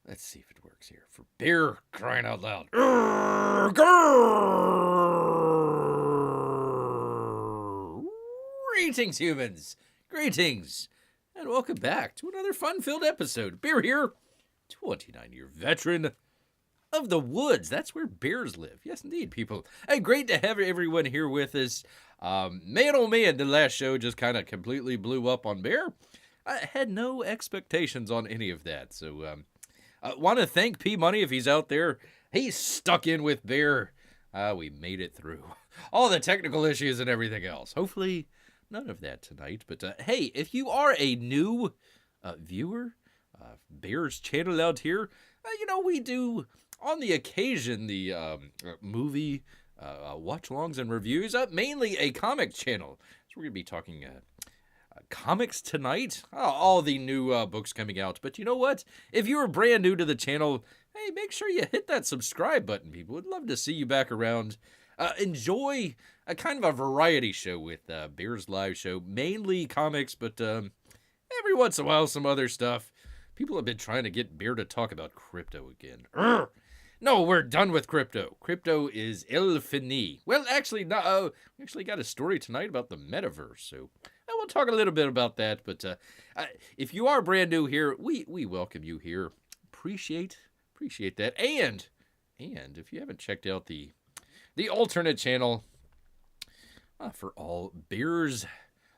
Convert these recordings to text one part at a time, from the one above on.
Let's see if it works here. For beer, crying out loud. Greetings, humans. Greetings. And welcome back to another fun-filled episode. Beer here, 29-year veteran of the woods. That's where bears live. Yes, indeed, people. Hey, great to have everyone here with us. Man, oh man, the last show just kind of completely blew up on bear. I had no expectations on any of that. So, I want to thank P Money if he's out there. He's stuck in with bear. We made it through all the technical issues and everything else. Hopefully, none of that tonight. But hey, if you are a new viewer, Bear's channel out here, we do on the occasion the movie watch-alongs and reviews. Mainly a comic channel. So we're going to be talking comics tonight. All the new books coming out. But you know what? If you are brand new to the channel, hey, make sure you hit that subscribe button, people. Would love to see you back around. Enjoy a kind of a variety show with Bear's live show. Mainly comics, but every once in a while some other stuff. People have been trying to get Bear to talk about crypto again. No, we're done with crypto. Crypto is il fini. Well, actually, no. We actually got a story tonight about the Metaverse, so we'll talk a little bit about that. But if you are brand new here, we welcome you here. Appreciate that. And if you haven't checked out the alternate channel for all Bears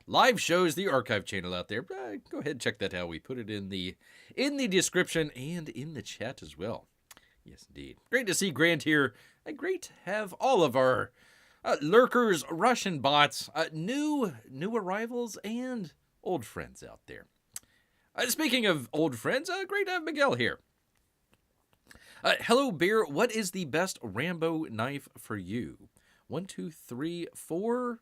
live shows, the archive channel out there, go ahead and check that out. We put it in the description and in the chat as well. Yes, indeed. Great to see Grant here. Great to have all of our lurkers, Russian bots, new arrivals, and old friends out there. Speaking of old friends, great to have Miguel here. Hello, Bear. What is the best Rambo knife for you? 1, 2, 3, 4,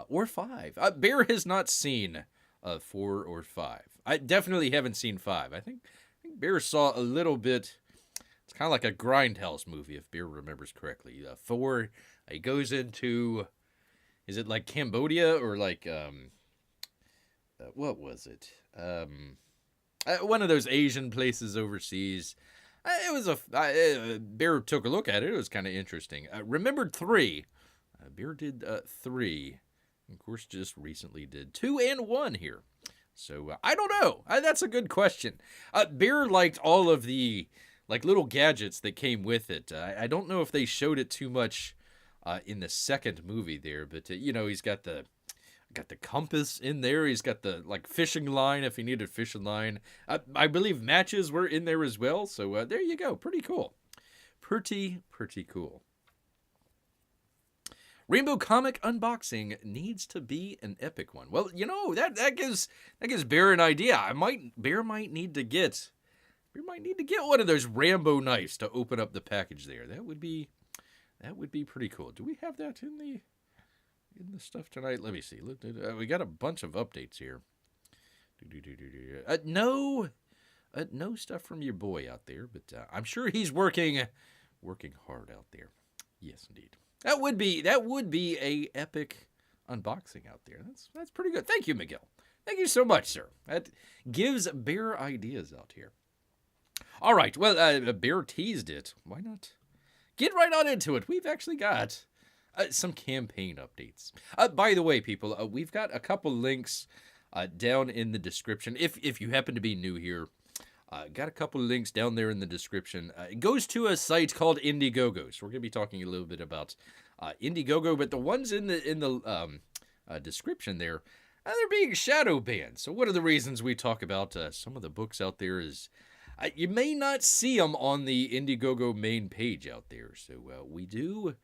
or 5? Bear has not seen 4 or 5. I definitely haven't seen 5. I think Bear saw a little bit. It's kind of like a Grindhouse movie, if Bear remembers correctly. 4, he goes into, is it like Cambodia or like, what was it? One of those Asian places overseas. It was Bear took a look at it. It was kind of interesting. Remembered 3. Bear did 3. Of course, just recently did 2 and 1 here. So, I don't know. That's a good question. Bear liked all of the little gadgets that came with it. I don't know if they showed it too much in the second movie there, but he's got the compass in there. He's got the fishing line if he needed fishing line. I believe matches were in there as well. So there you go. Pretty cool. Pretty cool. Rainbow comic unboxing needs to be an epic one. Well, that gives Bear an idea. Bear might need to get one of those Rambo knives to open up the package there. That would be pretty cool. Do we have that in the stuff tonight? Let me see. Look, we got a bunch of updates here. No stuff from your boy out there, but I'm sure he's working hard out there. Yes, indeed. That would be a epic unboxing out there. That's pretty good. Thank you, Miguel. Thank you so much, sir. That gives Bear ideas out here. All right. Well, Bear teased it. Why not get right on into it? We've actually got some campaign updates. By the way, people, we've got a couple links down in the description. If you happen to be new here, got a couple links down there in the description. It goes to a site called Indiegogo. So we're going to be talking a little bit about Indiegogo, but the ones in the description there, they're being shadow banned. So one of the reasons we talk about some of the books out there is you may not see them on the Indiegogo main page out there. So we do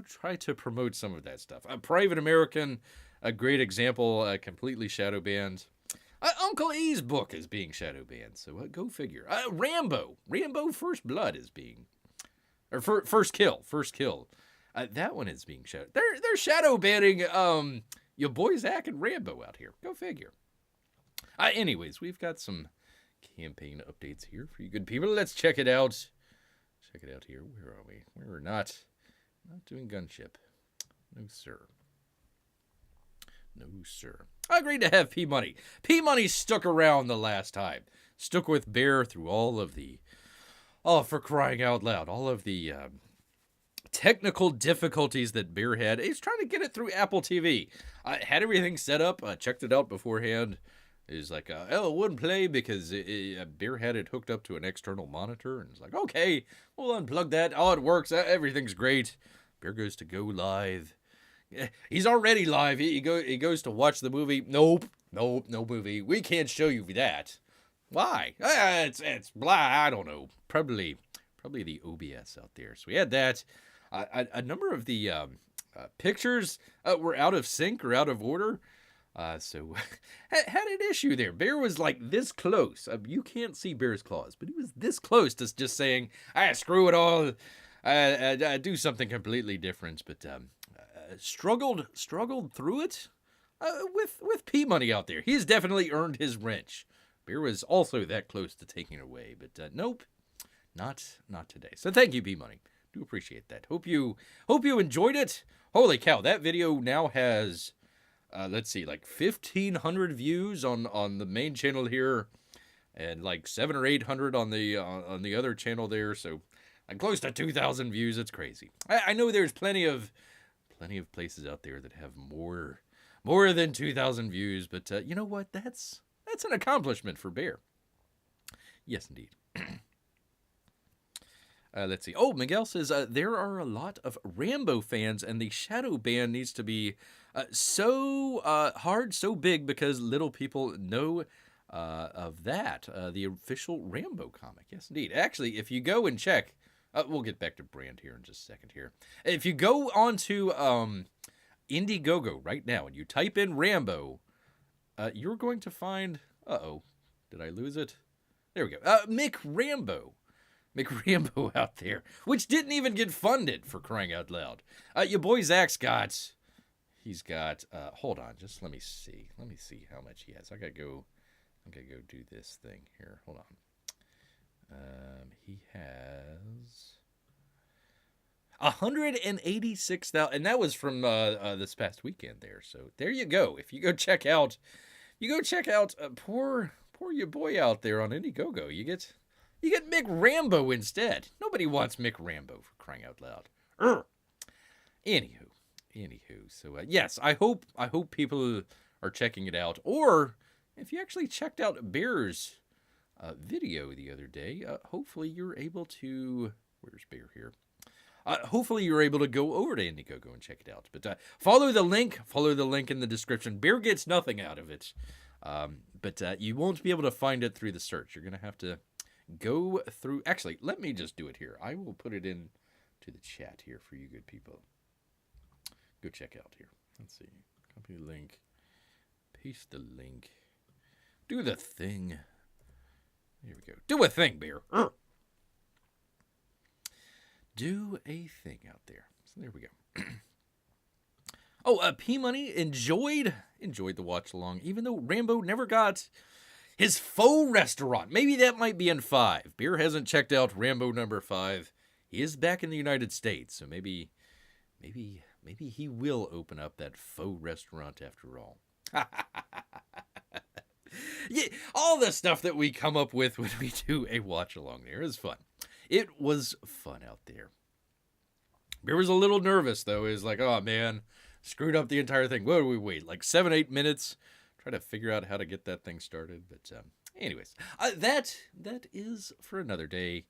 try to promote some of that stuff. Private American, a great example, completely shadow banned. Uncle E's book is being shadow banned, so go figure. Rambo First Blood is being, or First Kill. That one is being shadow. They're shadow banning your boy Zach and Rambo out here. Go figure. Anyways, we've got some campaign updates here for you good people. Let's check it out. Check it out here. Where are we? We're not doing gunship. No, sir. No, sir. Great to have P Money. P Money stuck around the last time. stuck with Bear through all of the, oh, for crying out loud, all of the technical difficulties that Bear had. He's trying to get it through Apple TV. Had everything set up, checked it out beforehand. He's like, oh, it wouldn't play because Bear had it hooked up to an external monitor. And it's like, okay, we'll unplug that. Oh, it works. Everything's great. Bear goes to go live. He's already live. He goes to watch the movie. Nope, no movie. We can't show you that. Why? It's blah. I don't know. Probably the OBS out there. So we had that. A number of the pictures were out of sync or out of order. So had an issue there. Bear was like this close. You can't see Bear's claws, but he was this close to just saying, screw it all. Do something completely different. But struggled through it with P Money out there. He's definitely earned his wrench. Bear was also that close to taking it away, but nope, not today. So thank you, P Money. Do appreciate that. Hope you enjoyed it. Holy cow, that video now has let's see, like 1,500 views on the main channel here, and like 700 or 800 on the other channel there. So I'm close to 2,000 views. It's crazy. I know there's plenty of places out there that have more than 2,000 views, but you know what? That's an accomplishment for Bear. Yes, indeed. Let's see. Oh, Miguel says there are a lot of Rambo fans, and the shadow ban needs to be so hard, so big, because little people know of that. The official Rambo comic. Yes, indeed. Actually, if you go and check, we'll get back to Brand here in just a second here. If you go onto Indiegogo right now and you type in Rambo, you're going to find... Uh-oh. Did I lose it? There we go. Mick Rambo out there, which didn't even get funded, for crying out loud. Your boy Zach's got... He's got... hold on. Just let me see. Let me see how much he has. I gotta go do this thing here. Hold on. He has... 186,000, and that was from this past weekend there. So there you go. If you go check out, poor your boy out there on Indiegogo. You get Mick Rambo instead. Nobody wants Mick Rambo, for crying out loud. Anywho. So yes, I hope people are checking it out. Or if you actually checked out Bear's video the other day, hopefully you're able to. Where's Bear here? Hopefully you're able to go over to Indiegogo and check it out. But follow the link in the description. Bear gets nothing out of it, but you won't be able to find it through the search. You're gonna have to go through. Actually, let me just do it here. I will put it in to the chat here for you good people. Go check out here. Let's see. Copy the link. Paste the link. Do the thing. Here we go. Do a thing, Bear. Do a thing out there. So there we go. Oh, P Money enjoyed the watch along, even though Rambo never got his faux restaurant. Maybe that might be in 5. Bear hasn't checked out Rambo number 5. He is back in the United States, so maybe he will open up that faux restaurant after all. Yeah, all the stuff that we come up with when we do a watch along there is fun. It was fun out there. Bear was a little nervous, though. He was like, oh, man, screwed up the entire thing. What do we wait? Like 7-8 minutes? Try to figure out how to get that thing started. But anyways, that is for another day.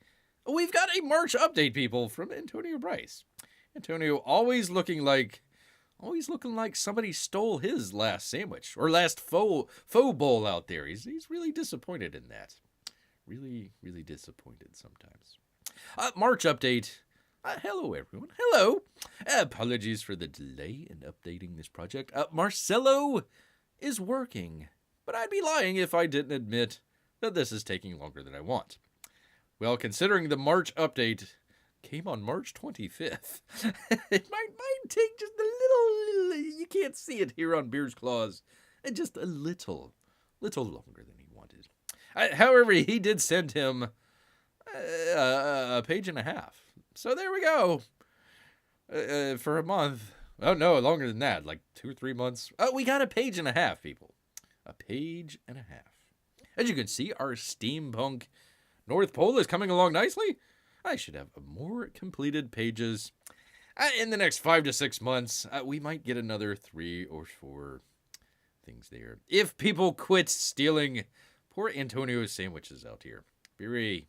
We've got a March update, people, from Antonio Bryce. Antonio always looking like somebody stole his last sandwich or last faux bowl out there. He's really disappointed in that. Really disappointed sometimes. March update. Hello, everyone. Hello. Apologies for the delay in updating this project. Marcelo is working, but I'd be lying if I didn't admit that this is taking longer than I want. Well, considering the March update came on March 25th, it might take just a little, you can't see it here on Bear's Claws, just a little longer than he wanted. However, he did send him a page and a half. So there we go. For a month. Oh, no, longer than that. Like 2 or 3 months. We got a page and a half, people. A page and a half. As you can see, our steampunk North Pole is coming along nicely. I should have more completed pages. In the next 5 to 6 months, we might get another 3 or 4 things there. If people quit stealing poor Antonio's sandwiches out here. Very,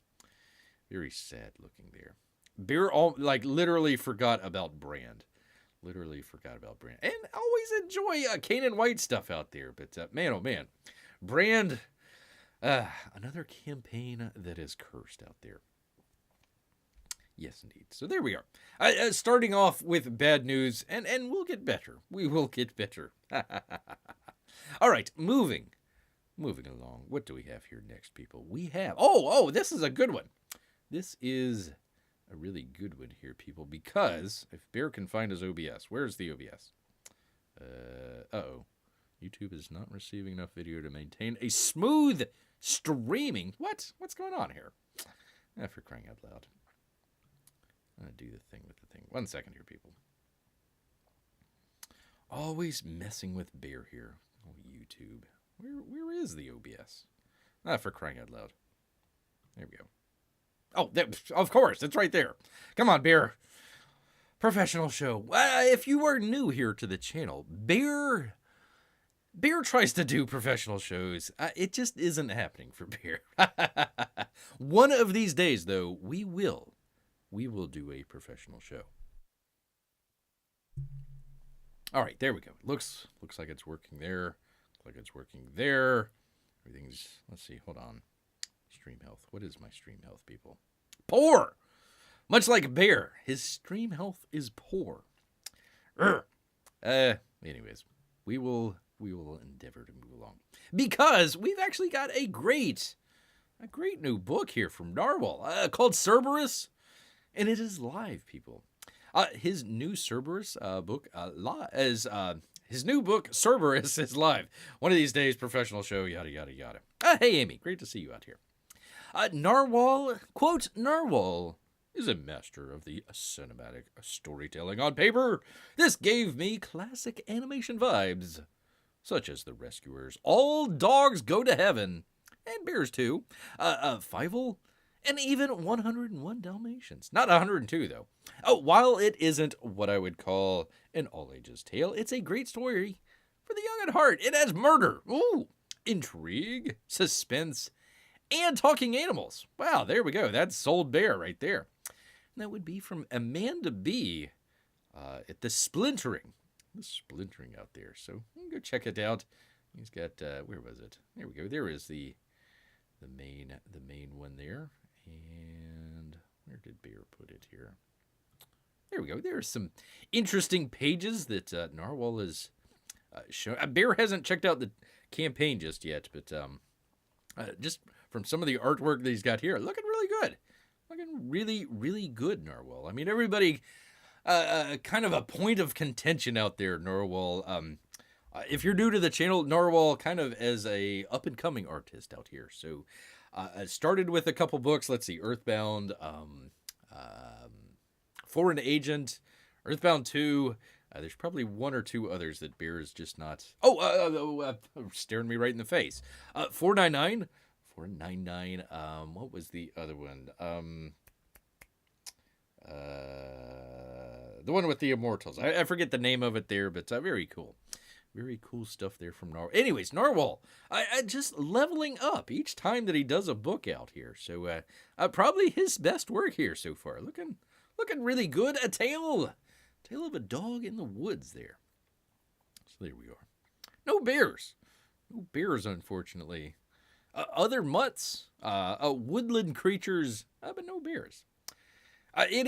very sad looking there. Bear literally forgot about Brand. Literally forgot about Brand. And always enjoy Kanan White stuff out there. But man, oh man. Brand, another campaign that is cursed out there. Yes, indeed. So there we are. Starting off with bad news, and we'll get better. We will get better. All right, moving along. What do we have here next, people? We have... Oh, this is a good one. This is a really good one here, people, because if Bear can find his OBS, where's the OBS? Uh-oh. YouTube is not receiving enough video to maintain a smooth streaming. What? What's going on here? For crying out loud. I'm going to do the thing with the thing. 1 second here, people. Always messing with Bear here. Oh, YouTube. Where is the OBS? For crying out loud. There we go. Oh, of course. It's right there. Come on, Bear. Professional show. If you are new here to the channel, Bear tries to do professional shows. It just isn't happening for Bear. One of these days, though, we will do a professional show. All right, there we go. Looks like it's working there. Looks like it's working there. Everything's, let's see, hold on. Stream health. What is my stream health, people? Poor! Much like Bear, his stream health is poor. Anyways, we will endeavor to move along. Because we've actually got a great new book here from Narwhal called Cerberus. And it is live, people. His new Cerberus book his new book Cerberus is live. One of these days, professional show, yada yada yada. Hey Amy, great to see you out here. Narwhal, quote, Narwhal is a master of the cinematic storytelling on paper. This gave me classic animation vibes, such as The Rescuers, All Dogs Go to Heaven, and Bears too. Fievel. And even 101 Dalmatians. Not 102, though. Oh, while it isn't what I would call an all-ages tale, it's a great story for the young at heart. It has murder, intrigue, suspense, and talking animals. Wow, there we go. That's sold Bear right there. And that would be from Amanda B. At The Splintering. The Splintering out there. So you can go check it out. He's got, where was it? There we go. There is the main one there. And where did Bear put it here? There we go. There are some interesting pages that Narwhal is showing. Bear hasn't checked out the campaign just yet, but just from some of the artwork that he's got here, looking really good. Looking really, really good, Narwhal. I mean, everybody, kind of a point of contention out there, Narwhal. If you're new to the channel, Narwhal kind of as a up-and-coming artist out here. So I started with a couple books. Let's see, Earthbound, Foreign Agent, Earthbound 2. There's probably 1 or 2 others that Bear is just not... staring me right in the face. 499. 499. What was the other one? The one with the Immortals. I forget the name of it there, but very cool. Very cool stuff there from Narwhal. Anyways, Narwhal, I just leveling up each time that he does a book out here. So probably his best work here so far. Looking really good. A tale of a dog in the woods there. So there we are. No bears. No bears, unfortunately. Other mutts, woodland creatures, but no bears. It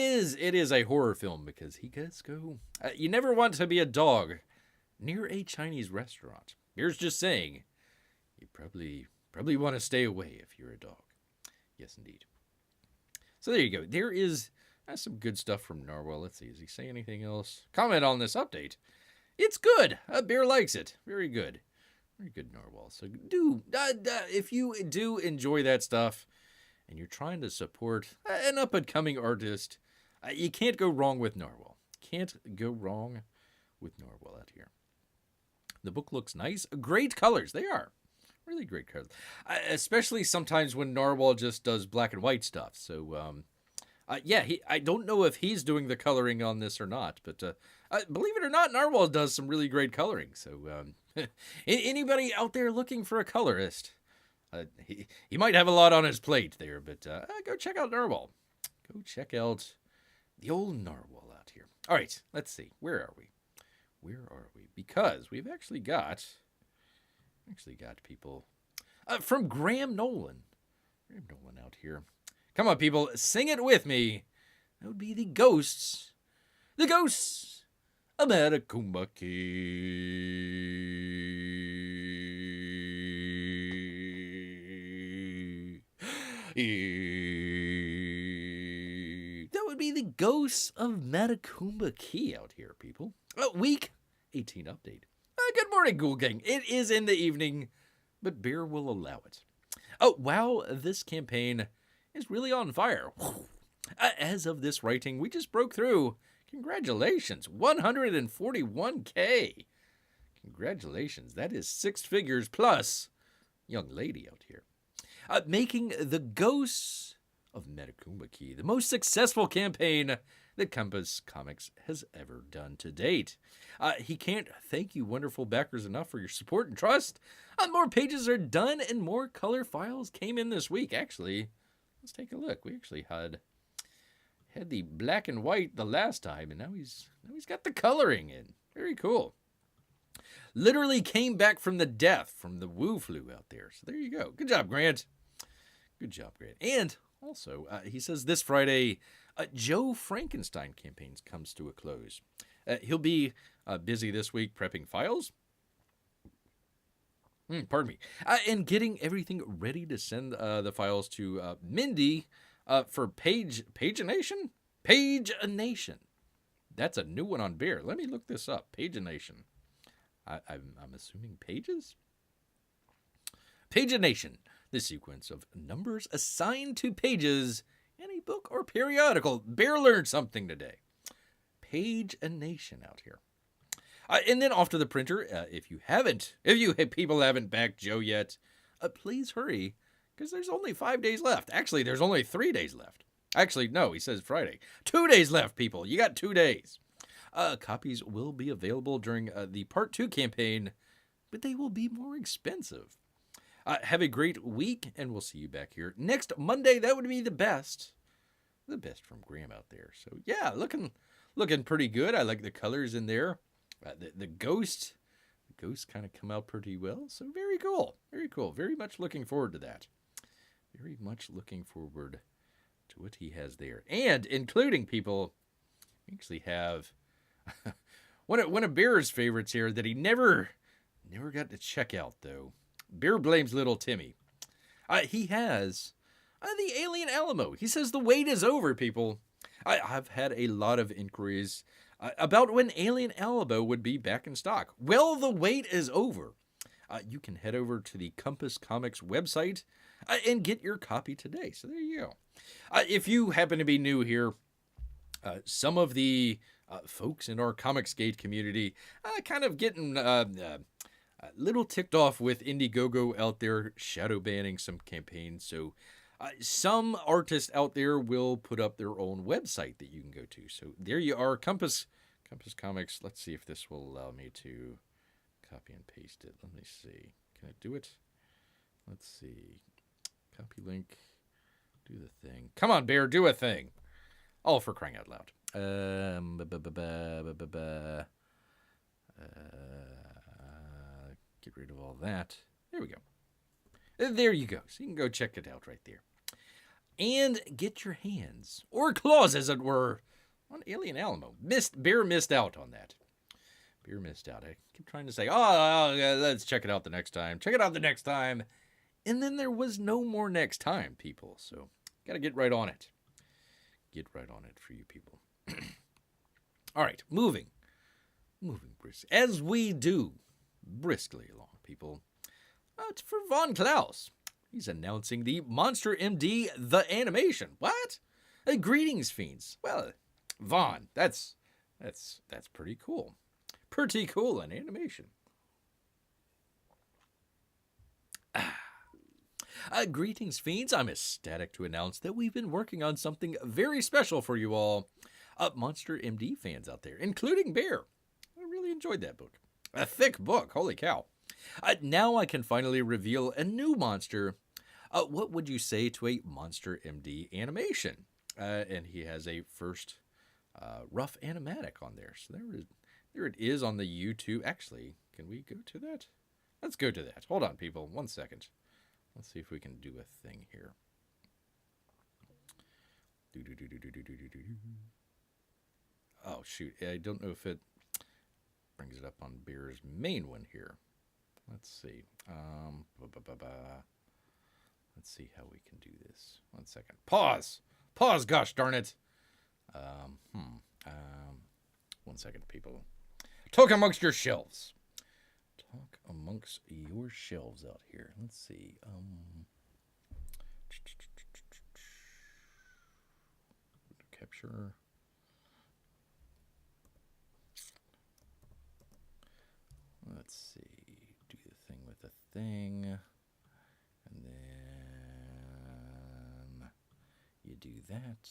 is a horror film because he does go. You never want to be a dog near a Chinese restaurant. Here's just saying, you probably want to stay away if you're a dog. Yes, indeed. So there you go. There is some good stuff from Narwhal. Let's see. Does he say anything else? Comment on this update. It's good. Bear likes it. Very good. Very good, Narwhal. So if you do enjoy that stuff and you're trying to support an up-and-coming artist, you can't go wrong with Narwhal. Can't go wrong with Narwhal out here. The book looks nice. Great colors. They are. Really great colors. Especially sometimes when Narwhal just does black and white stuff. So, yeah, I don't know if he's doing the coloring on this or not, but believe it or not, Narwhal does some really great coloring. So, anybody out there looking for a colorist, he might have a lot on his plate there, but go check out Narwhal. Go check out the old Narwhal out here. All right, let's see. Where are we? Because we've actually got people from Graham Nolan. Graham Nolan out here. Come on, people, sing it with me. That would be the ghosts of Matecumbe. That would be the ghosts of Matecumbe out here, people. Week 18 update. Good morning, Ghoul Gang. It is in the evening, but beer will allow it. Oh, wow, this campaign is really on fire. As of this writing, we just broke through. Congratulations, 141K. Congratulations, that is 6 figures plus young lady out here. Making the Ghosts of Matecumbe the most successful campaign that Compass Comics has ever done to date. He can't thank you wonderful backers enough for your support and trust. More pages are done and more color files came in this week. Actually, let's take a look. We actually had the black and white the last time, and now he's got the coloring in. Very cool. Literally came back from the death from the Woo flu out there. So there you go. Good job, Grant. Good job, Grant. And also, he says this Friday, Joe Frankenstein campaigns comes to a close. He'll be busy this week prepping files. Pardon me. And getting everything ready to send the files to Mindy for Pagination? Pagination. That's a new one on Bear. Let me look this up. Pagination. I'm assuming pages? Pagination. The sequence of numbers assigned to pages in a book or periodical. Bear learned something today. Pagination out here. And then off to the printer. If you people haven't backed Joe yet, please hurry, because there's only 5 days left. Actually, there's only 3 days left. Actually, no, he says Friday. 2 days left, people. You got 2 days. Copies will be available during the Part 2 campaign, but they will be more expensive. Have a great week, and we'll see you back here next Monday. That would be the best. The best from Graham out there. So, yeah, looking pretty good. I like the colors in there. The ghosts kind of come out pretty well. So, very cool. Very cool. Very much looking forward to that. Very much looking forward to what he has there. And including people, we actually have one of Bear's favorites here that he never got to check out, though. Bear blames little Timmy. He has the Alien Alamo. He says the wait is over, people. I've had a lot of inquiries about when Alien Alamo would be back in stock. Well, the wait is over. You can head over to the Compass Comics website and get your copy today. So there you go. If you happen to be new here, some of the folks in our Comicsgate community kind of getting a little ticked off with Indiegogo out there shadow banning some campaigns. So some artists out there will put up their own website that you can go to. So there you are, Compass Comics. Let's see if this will allow me to copy and paste it. Let me see. Can I do it? Let's see. Copy link. Do the thing. Come on, Bear, do a thing. All for crying out loud. Get rid of all that. There we go. There you go. So you can go check it out right there. And get your hands, or claws as it were, on Alien Alamo. Bear missed out on that. Bear missed out. I keep trying to say, let's check it out the next time. Check it out the next time. And then there was no more next time, people. So, got to get right on it. Get right on it for you people. All right, moving brisk. As we do briskly along, people. It's for Von Klaus. He's announcing the Monster MD The Animation. What? Greetings, fiends. Well, Von, that's pretty cool. Pretty cool, an animation. Greetings, fiends. I'm ecstatic to announce that we've been working on something very special for you all, Monster MD fans out there, including Bear. I really enjoyed that book. A thick book, holy cow. Now I can finally reveal a new monster. What would you say to a Monster MD animation? And he has a first rough animatic on there. So there it is on the YouTube. Actually, can we go to that? Let's go to that. Hold on, people. 1 second. Let's see if we can do a thing here. Oh, shoot. I don't know if it brings it up on Bear's main one here. Let's see. Let's see how we can do this. 1 second. Pause. Pause, gosh darn it. 1 second, people. Talk amongst your shelves. Talk amongst your shelves out here. Let's see. Capture. Let's see. Do the thing with the thing. And then you do that.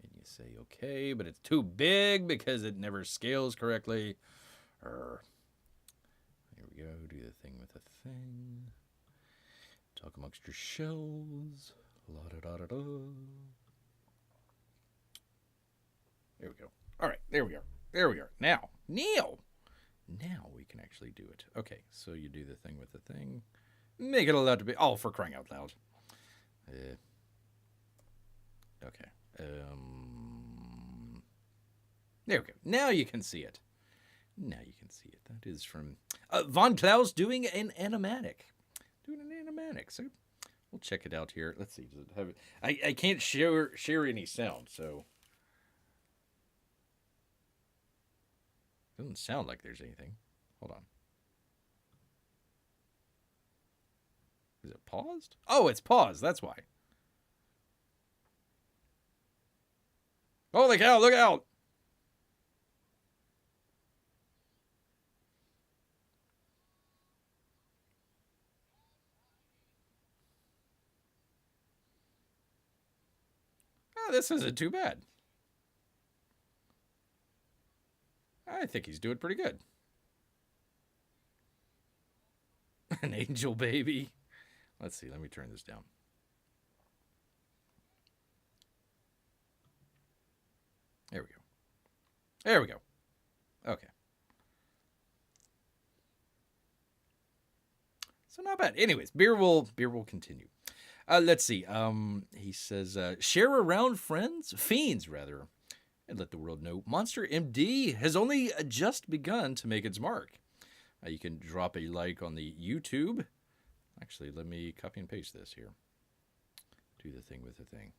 And you say, okay, but it's too big because it never scales correctly. Here we go. Do the thing with the thing. Talk amongst your shelves. La-da-da-da-da. There we go. All right, there we are. There we are. Now we can actually do it. Okay, so you do the thing with the thing. Make it allowed to be. Oh, for crying out loud. Okay. There we go. Now you can see it. Now you can see it. That is from Von Klaus doing an animatic. So we'll check it out here. Let's see. Does it have? I can't share any sound, so it doesn't sound like there's anything. Hold on. Is it paused? Oh, it's paused. That's why. Holy cow, look out! Oh, this isn't too bad. I think he's doing pretty good. An angel baby. Let's see, let me turn this down. There we go. There we go. Okay. So not bad. Anyways, beer will continue. Let's see. He says, share around fiends rather, and let the world know Monster MD has only just begun to make its mark. You can drop a like on the YouTube. Actually, let me copy and paste this here. Do the thing with the thing.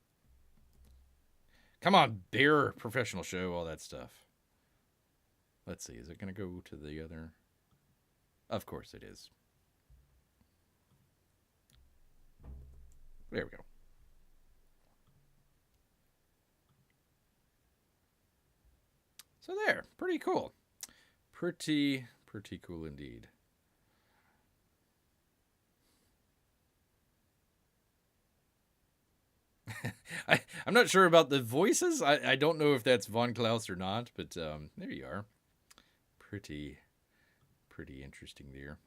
Come on, Bear, professional show, all that stuff. Let's see, is it going to go to the other? Of course it is. There we go. So there, pretty cool. Pretty cool indeed. I'm not sure about the voices. I don't know if that's Von Klaus or not, but there you are. Pretty interesting there.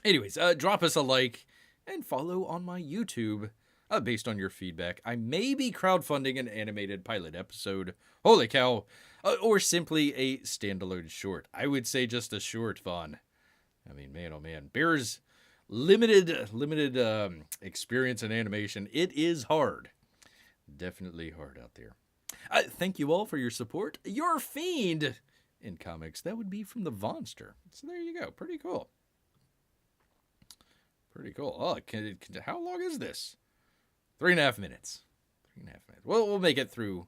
Anyways, drop us a like and follow on my YouTube. Based on your feedback, I may be crowdfunding an animated pilot episode. Holy cow. Or simply a standalone short. I would say just a short, Von. I mean, man, oh man. Bear's limited experience in animation. It is hard. Definitely hard out there. Thank you all for your support. Your fiend in comics. That would be from the Vonster. So there you go. Pretty cool. Pretty cool. Oh, how long is this? 3.5 minutes. 3.5 minutes. Well, we'll make it through.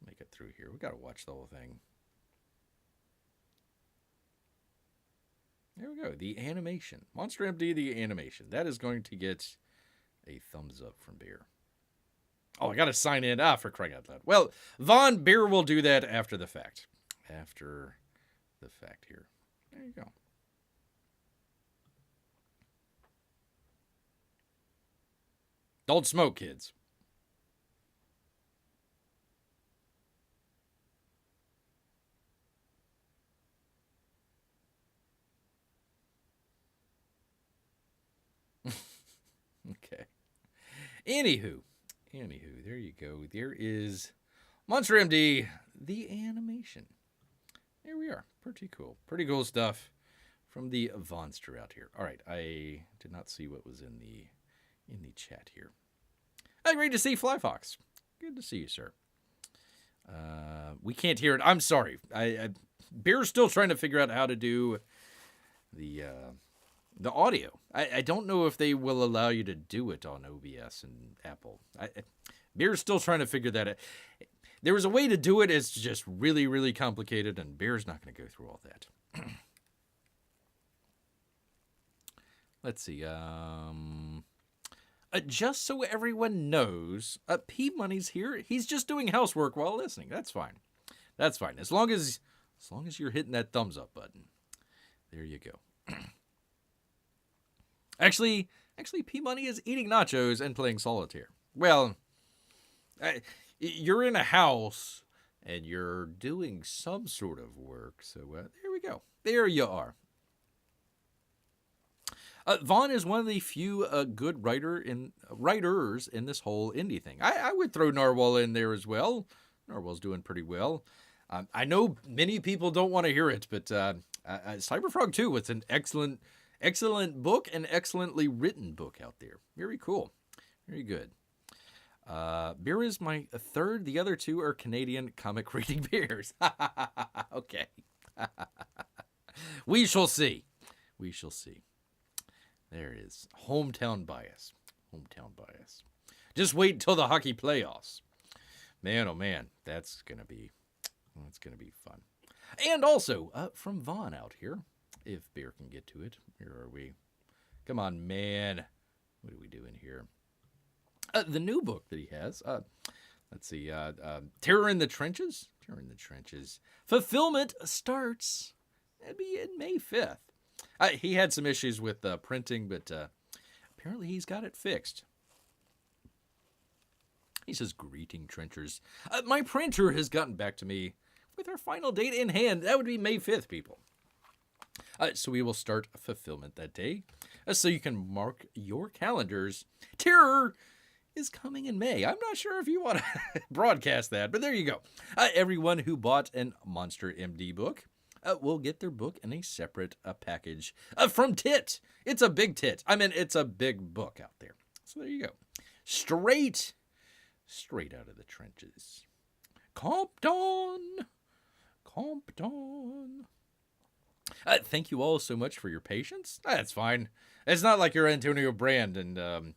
Make it through here. We got to watch the whole thing. There we go. The animation. Monster MD, the animation. That is going to get a thumbs up from Bear. Oh, I got to sign in. For crying out loud. Well, Von, Bear will do that after the fact. After the fact here. There you go. Don't smoke, kids. Okay. Anywho, there you go. There is Monster MD, the animation. There we are. Pretty cool. Pretty cool stuff from the Vonster out here. All right, I did not see what was in the chat here. Great to see Fly Fox. Good to see you, sir. We can't hear it. I'm sorry. Bear's still trying to figure out how to do the audio. I don't know if they will allow you to do it on OBS and Apple. Bear's still trying to figure that out. There was a way to do it. It's just really, really complicated, and Bear's not going to go through all that. Let's see. Just so everyone knows, P Money's here. He's just doing housework while listening. That's fine. That's fine. As long as you're hitting that thumbs up button. There you go. Actually, P Money is eating nachos and playing solitaire. Well, you're in a house and you're doing some sort of work. So there we go. There you are. Vaughn is one of the few good writers in this whole indie thing. I would throw Narwhal in there as well. Narwhal's doing pretty well. I know many people don't want to hear it, but Cyberfrog 2 was an excellent book, an excellently written book out there. Very cool. Very good. Bear is my third. The other two are Canadian comic reading bears. Okay. We shall see. We shall see. There it is. Hometown bias. Hometown bias. Just wait until the hockey playoffs. Man, oh man, that's gonna be fun. And also, from Vaughn out here, if Bear can get to it. Where are we? Come on, man. What are we doing here? The new book that he has. Let's see. Terror in the Trenches. Terror in the Trenches. Fulfillment starts. That'd be in May 5th. He had some issues with printing, but apparently he's got it fixed. He says, greeting trenchers. My printer has gotten back to me with our final date in hand. That would be May 5th, people. So we will start fulfillment that day. So you can mark your calendars. Terror is coming in May. I'm not sure if you want to broadcast that, but there you go. Everyone who bought an Monster MD book will get their book in a separate package from Tit. It's a big Tit. I mean, it's a big book out there. So there you go. Straight out of the trenches. Compton. Thank you all so much for your patience. That's fine. It's not like you're Antonio Brand and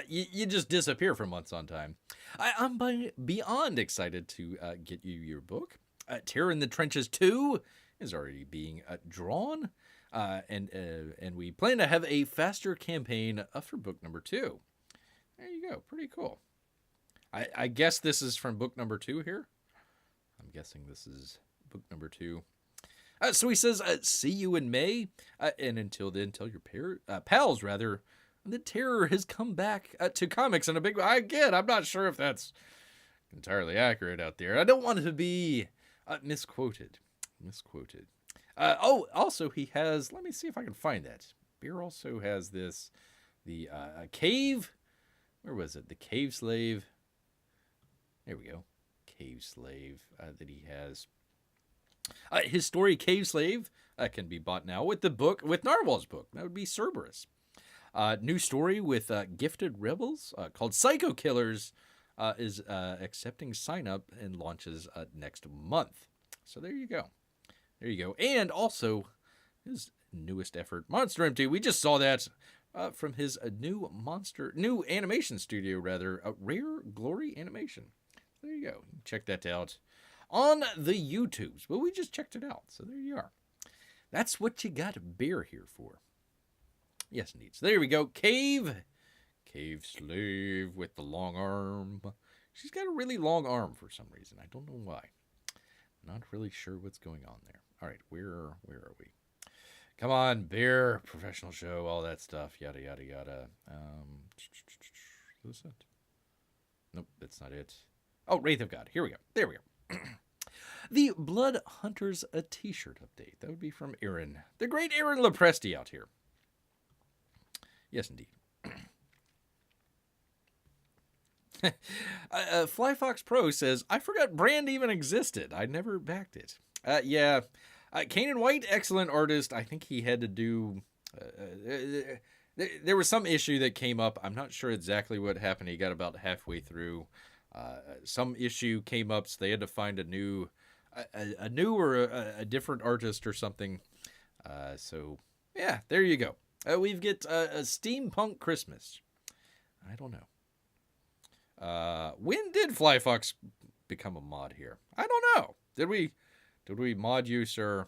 you just disappear for months on time. I'm beyond excited to get you your book. Terror in the Trenches 2 is already being drawn. And we plan to have a faster campaign for book number 2. There you go. Pretty cool. I guess this is from book number 2 here. I'm guessing this is book number 2. So he says, see you in May. And until then, tell your pals, rather, the terror has come back to comics in a big way. Again, I'm not sure if that's entirely accurate out there. I don't want it to be misquoted. Also, he has, let me see if I can find that. Beer also has this, the cave. Where was it? The Cave Slave. There we go. Cave Slave that he has. His story, Cave Slave, can be bought now with the book, with Narwhal's book. That would be Cerberus. New story with Gifted Rebels called Psycho Killers is accepting sign up and launches next month. So there you go. And also his newest effort, Monster MD. We just saw that from his new animation studio, Rare Glory Animation. There you go. Check that out on the YouTubes. Well, we just checked it out. So there you are. That's what you got Bear here for. Yes, indeed. So there we go. Cave Slave with the long arm. She's got a really long arm for some reason. I don't know why. Not really sure what's going on there. All right, where are we? Come on, Bear, professional show, all that stuff, yada, yada, yada. Is this it? Nope, that's not it. Oh, Wraith of God. Here we go. There we go. The Blood Hunters a t-shirt update. That would be from Aaron. The great Aaron Lopresti out here. Yes, indeed. Flyfox Pro says, I forgot Brand even existed. I never backed it. Yeah. Kanan White, excellent artist. I think he had to do... there was some issue that came up. I'm not sure exactly what happened. He got about halfway through. Some issue came up, so they had to find a new or a different artist or something. So, yeah, there you go. We've get a steampunk Christmas. I don't know. When did Flyfox become a mod here? I don't know. Did we mod you, sir?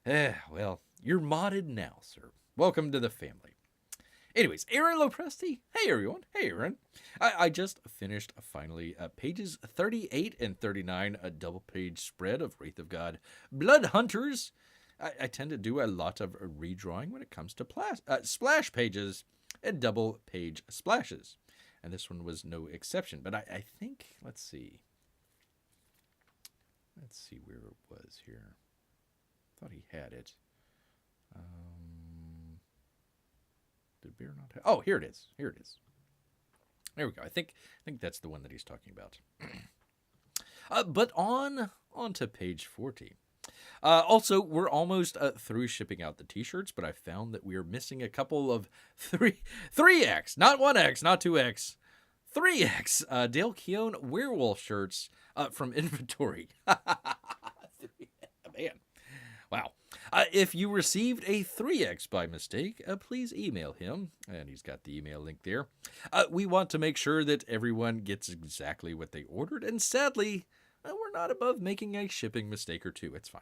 Well, you're modded now, sir. Welcome to the family. Anyways, Aaron Lopresti. Hey, everyone. Hey, Aaron. I just finished, finally, pages 38 and 39, a double-page spread of Wraith of God Blood Hunters. I tend to do a lot of redrawing when it comes to splash pages and double-page splashes. And this one was no exception. But I think, let's see. Let's see where it was here. Thought he had it. Did Bear not have... Oh, here it is. Here it is. There we go. I think that's the one that he's talking about. But on to page 40. Also, we're almost through shipping out the t-shirts, but I found that we are missing a couple of 3X, not 1X, not 2X, 3X Dale Keown werewolf shirts from inventory. Man, wow. If you received a 3X by mistake, please email him, and he's got the email link there. We want to make sure that everyone gets exactly what they ordered, and sadly, we're not above making a shipping mistake or two. It's fine.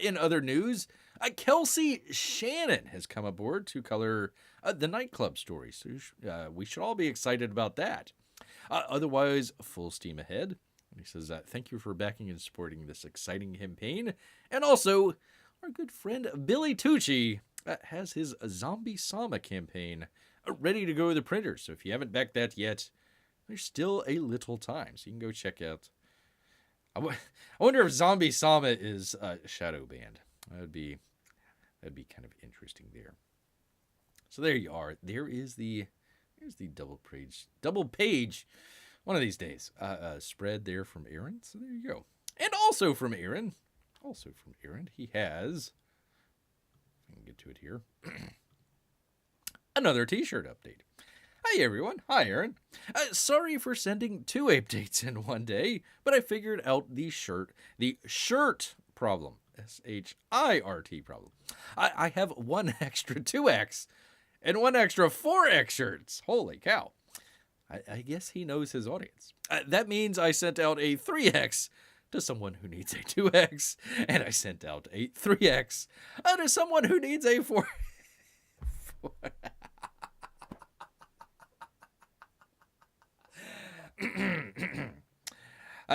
In other news, Kelsey Shannon has come aboard to color the nightclub story, so we should all be excited about that. Otherwise, full steam ahead. And he says, thank you for backing and supporting this exciting campaign. And also, our good friend Billy Tucci has his Zombie Sama campaign ready to go to the printer. So if you haven't backed that yet, there's still a little time. So you can go check out. I wonder if Zombie Sama is shadow banned. That'd be kind of interesting there. So there you are. Here's the double page, one of these days, spread there from Aaron. So there you go. And also from Aaron, he has, I can get to it here, another t-shirt update. Hi, everyone. Hi, Aaron. Sorry for sending 2 updates in one day, but I figured out the shirt problem. SHIRT problem. I have 1 extra 2X and 1 extra 4X shirts. Holy cow. I guess he knows his audience. That means I sent out a 3X to someone who needs a 2X, and I sent out a 3X to someone who needs a 4.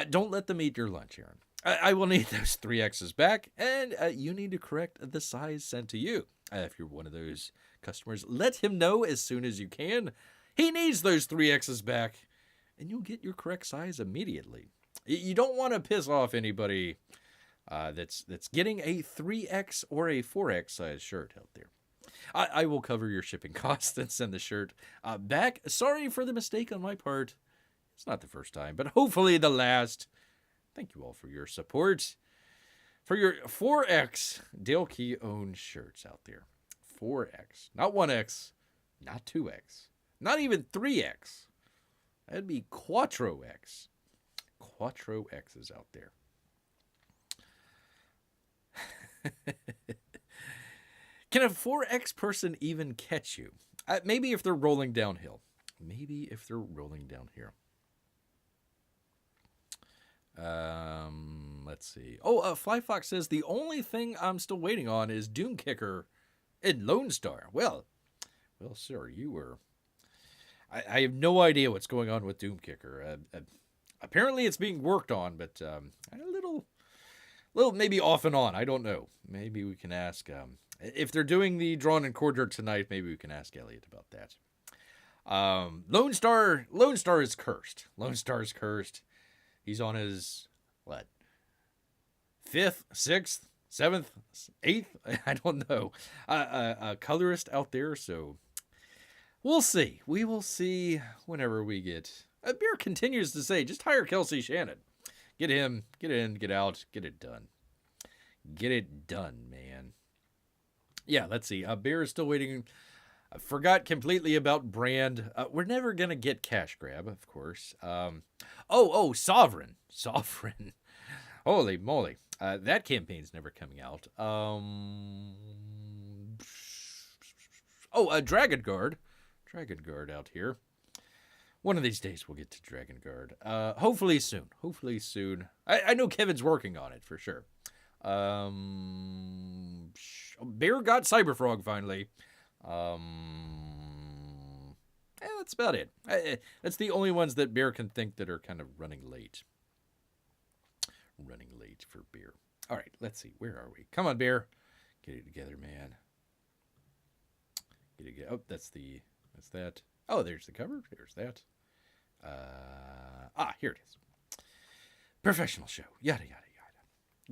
Don't let them eat your lunch, Aaron. I will need those 3Xs back, and you need to correct the size sent to you. If you're one of those customers, let him know as soon as you can. He needs those 3Xs back, and you'll get your correct size immediately. You don't want to piss off anybody that's getting a 3X or a 4X size shirt out there. I will cover your shipping costs and send the shirt back. Sorry for the mistake on my part. It's not the first time, but hopefully the last. Thank you all for your support. For your 4X Dale Keown shirts out there. 4X. Not 1X. Not 2X. Not even 3X. That'd be Quattro X. Quattro X's out there. Can a 4X person even catch you? Maybe if they're rolling downhill. Maybe if they're rolling down here. Let's see. Oh, Flyfox says the only thing I'm still waiting on is Doomkicker and Lone Star. Well, sir, you were. I have no idea what's going on with Doomkicker. Apparently, it's being worked on, but a little maybe off and on. I don't know. Maybe we can ask if they're doing the drawn and quartered tonight. Maybe we can ask Elliot about that. Lone Star is cursed. Lone Star is cursed. He's on his, what, 5th, 6th, 7th, 8th? I don't know. A colorist out there, so we'll see. We will see whenever we get. Beer continues to say, just hire Kelsey Shannon. Get him, get in, get out, get it done. Get it done, man. Yeah, let's see. Beer is still waiting. I forgot completely about Brand. We're never going to get Cash Grab, of course. Sovereign. Sovereign. Holy moly. That campaign's never coming out. Dragonguard. Dragonguard out here. One of these days we'll get to Dragonguard. Hopefully soon. Hopefully soon. I know Kevin's working on it for sure. Bear got Cyberfrog finally. That's about it. That's the only ones that Bear can think that are kind of running late. Running late for Bear. All right, let's see. Where are we? Come on, Bear. Get it together, man. Get it together. Oh, that's that. Oh, there's the cover. There's that. Here it is. Professional show. Yada, yada, yada.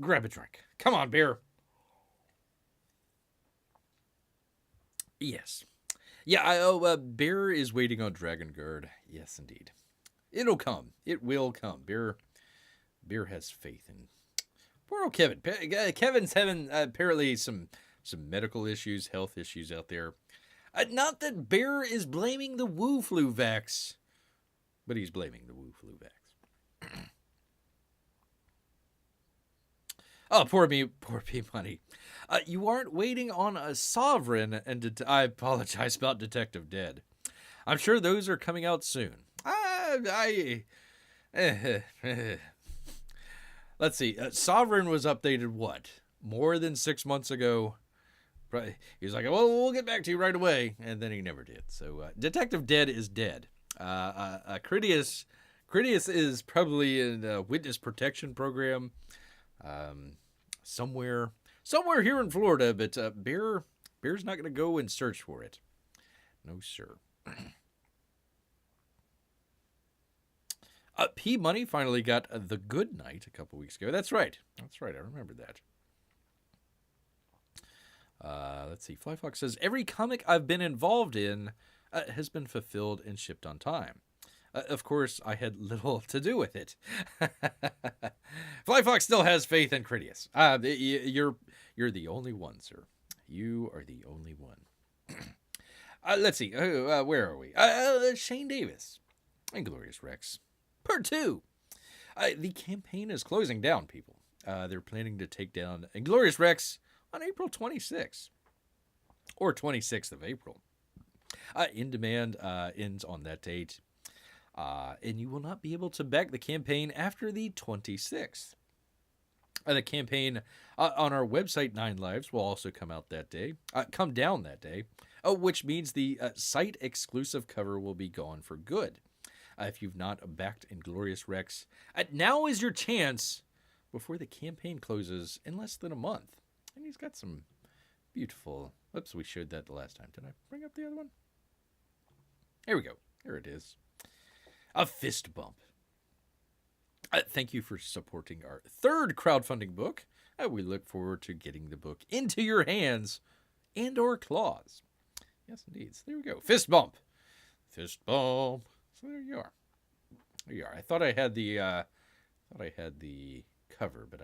Grab a drink. Come on, Bear. Yes. Yeah, Bear is waiting on Dragonguard. Yes, indeed. It'll come. It will come. Bear has faith in poor old Kevin. Kevin's having apparently some medical issues, health issues out there. Not that Bear is blaming the Wu flu vax, but he's blaming the Wu flu vax. Oh, poor me money. You aren't waiting on a Sovereign, and I apologize about Detective Dead. I'm sure those are coming out soon. Let's see. Sovereign was updated, what? More than 6 months ago. He was like, well, we'll get back to you right away. And then he never did. So Detective Dead is dead. Critias is probably in a witness protection program somewhere here in Florida. But Bear's not going to go and search for it. No, sir. P Money finally got The Good Night a couple weeks ago. That's right. I remember that. Let's see. Flyfox says, every comic I've been involved in has been fulfilled and shipped on time. Of course, I had little to do with it. Flyfox still has faith in Critias. You're the only one, sir. You are the only one. Let's see. Where are we? Shane Davis. Inglorious Rex. Part 2. The campaign is closing down, people. They're planning to take down Inglorious Rex on April 26th. Or 26th of April. In Demand ends on that date. And you will not be able to back the campaign after the 26th. The campaign on our website, 9 Lives, will also come out that day. Come down that day. Which means the site-exclusive cover will be gone for good. If you've not backed Inglorious Rex, now is your chance before the campaign closes in less than a month. And he's got some beautiful... Oops, we showed that the last time. Did I bring up the other one? Here we go. Here it is. A fist bump. Thank you for supporting our 3rd crowdfunding book. We look forward to getting the book into your hands and or claws. Yes, indeed. So there we go. Fist bump. Fist bump. So there you are. There you are. I thought I had the cover, but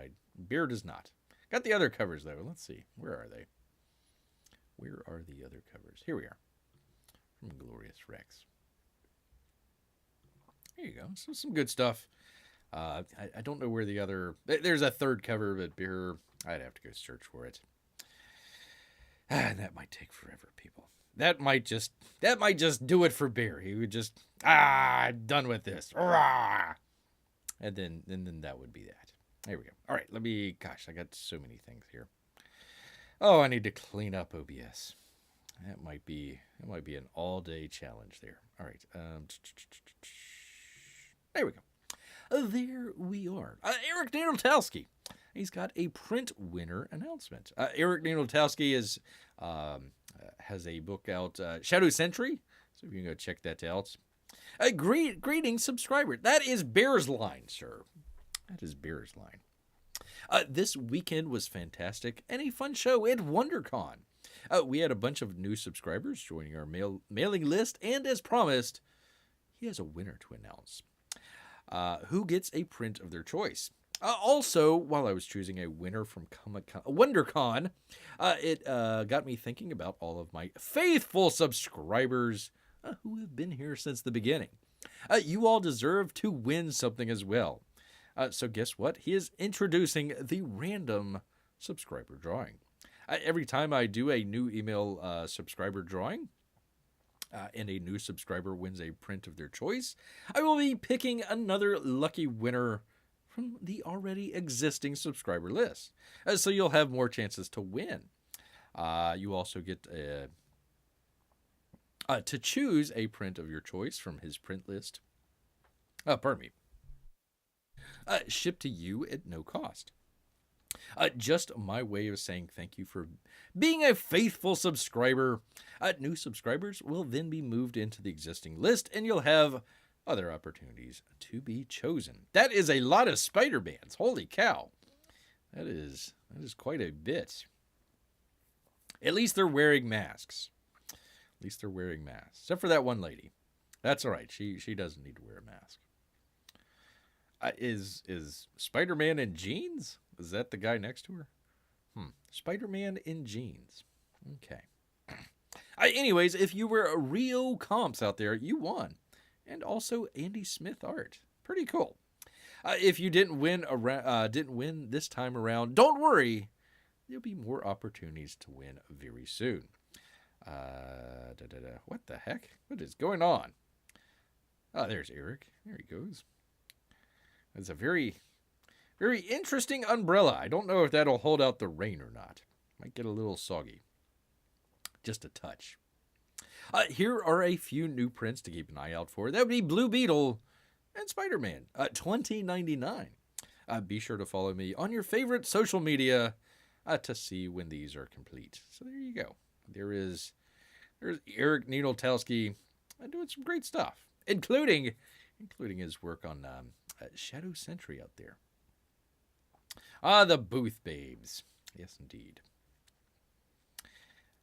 Beer does not. Got the other covers though. Let's see. Where are they? Where are the other covers? Here we are. From Inglorious Rex. There you go. So some good stuff. I don't know where the other... There's a 3rd cover, but Beer... I'd have to go search for it. And that might take forever, people. That might just do it for Beer. He would just... I'm done with this. And then that would be that. There we go. All right, let me... Gosh, I got so many things here. Oh, I need to clean up OBS. That might be an all-day challenge there. All right. There we go. There we are. Eric Ninaltowski. He's got a print winner announcement. Eric Ninaltowski has a book out, Shadow Sentry. So you can go check that out. Greetings, subscriber. That is Bear's line, sir. That is Bear's line. This weekend was fantastic and a fun show at WonderCon. We had a bunch of new subscribers joining our mailing list, and as promised, he has a winner to announce. Who gets a print of their choice. Also, while I was choosing a winner from WonderCon, it got me thinking about all of my faithful subscribers who have been here since the beginning. You all deserve to win something as well. So guess what? He is introducing the random subscriber drawing. Every time I do a new email subscriber drawing, and a new subscriber wins a print of their choice, I will be picking another lucky winner from the already existing subscriber list. So you'll have more chances to win. You also get to choose a print of your choice from his print list. Shipped to you at no cost. Just my way of saying thank you for being a faithful subscriber. New subscribers will then be moved into the existing list, and you'll have other opportunities to be chosen. That is a lot of Spider-Mans. Holy cow. That is quite a bit. At least they're wearing masks. Except for that one lady. That's all right. She doesn't need to wear a mask. Is Spider-Man in jeans? Is that the guy next to her? Spider-Man in jeans. Okay. Anyways, if you were real comps out there, you won. And also Andy Smith art. Pretty cool. If you didn't win this time around, don't worry. There'll be more opportunities to win very soon. What the heck? What is going on? Oh, there's Eric. There he goes. It's a very, very interesting umbrella. I don't know if that'll hold out the rain or not. Might get a little soggy. Just a touch. Here are a few new prints to keep an eye out for. That would be Blue Beetle and Spider-Man. $20.99. Be sure to follow me on your favorite social media to see when these are complete. So there you go. There's Eric Ninaltowski doing some great stuff, including his work on Shadow Sentry out there. The Booth Babes. Yes, indeed.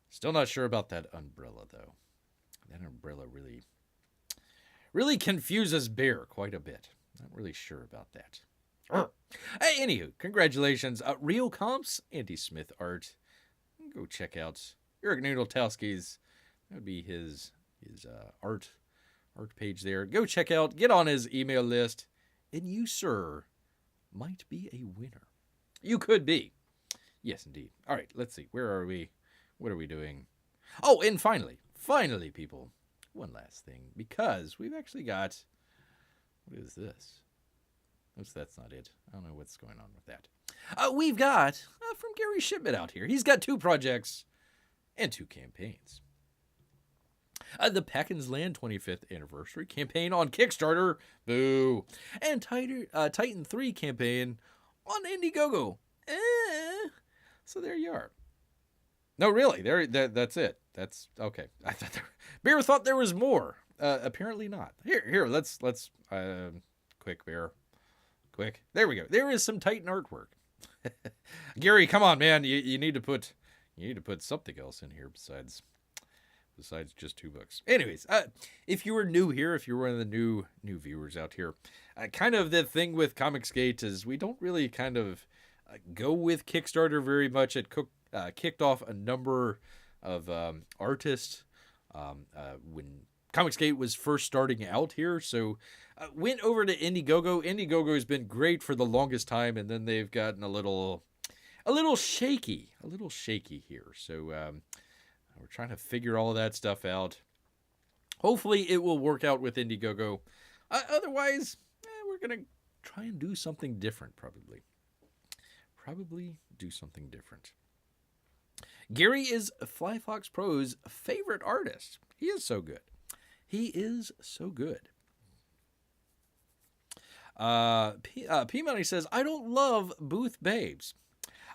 Still not sure about that umbrella, though. That umbrella really confuses Bear quite a bit. Not really sure about that. Hey, anywho, congratulations. Real Comps, Andy Smith art. Go check out Eric Ninaltowski's. That would be his art page there. Go check out, get on his email list, and you, sir, might be a winner. You could be. Yes, indeed. All right, let's see. Where are we? What are we doing? Oh, and finally, people, one last thing, because we've actually got, what is this? Oops, that's not it. I don't know what's going on with that. We've got, from Gary Shipman out here, he's got 2 projects and 2 campaigns. The Packins Land 25th Anniversary campaign on Kickstarter, boo, and Titan 3 campaign on Indiegogo. So there you are. No, really, that's it. That's okay. I thought Bear thought there was more. Apparently not. Here, let's quick, Bear, quick. There we go. There is some Titan artwork. Gary, come on, man. You need to put something else in here besides just 2 books. Anyways, if you were new here, if you're one of the new viewers out here, kind of the thing with Comicsgate is we don't really kind of go with Kickstarter very much. It kicked off a number of artists when Comicsgate was first starting out here. So went over to Indiegogo. Indiegogo has been great for the longest time, and then they've gotten a little shaky here. So we're trying to figure all of that stuff out. Hopefully it will work out with Indiegogo. Otherwise, we're going to try and do something different, probably do something different. Gary is Fly Fox Pro's favorite artist. He is so good. P-Money says, I don't love Booth Babes.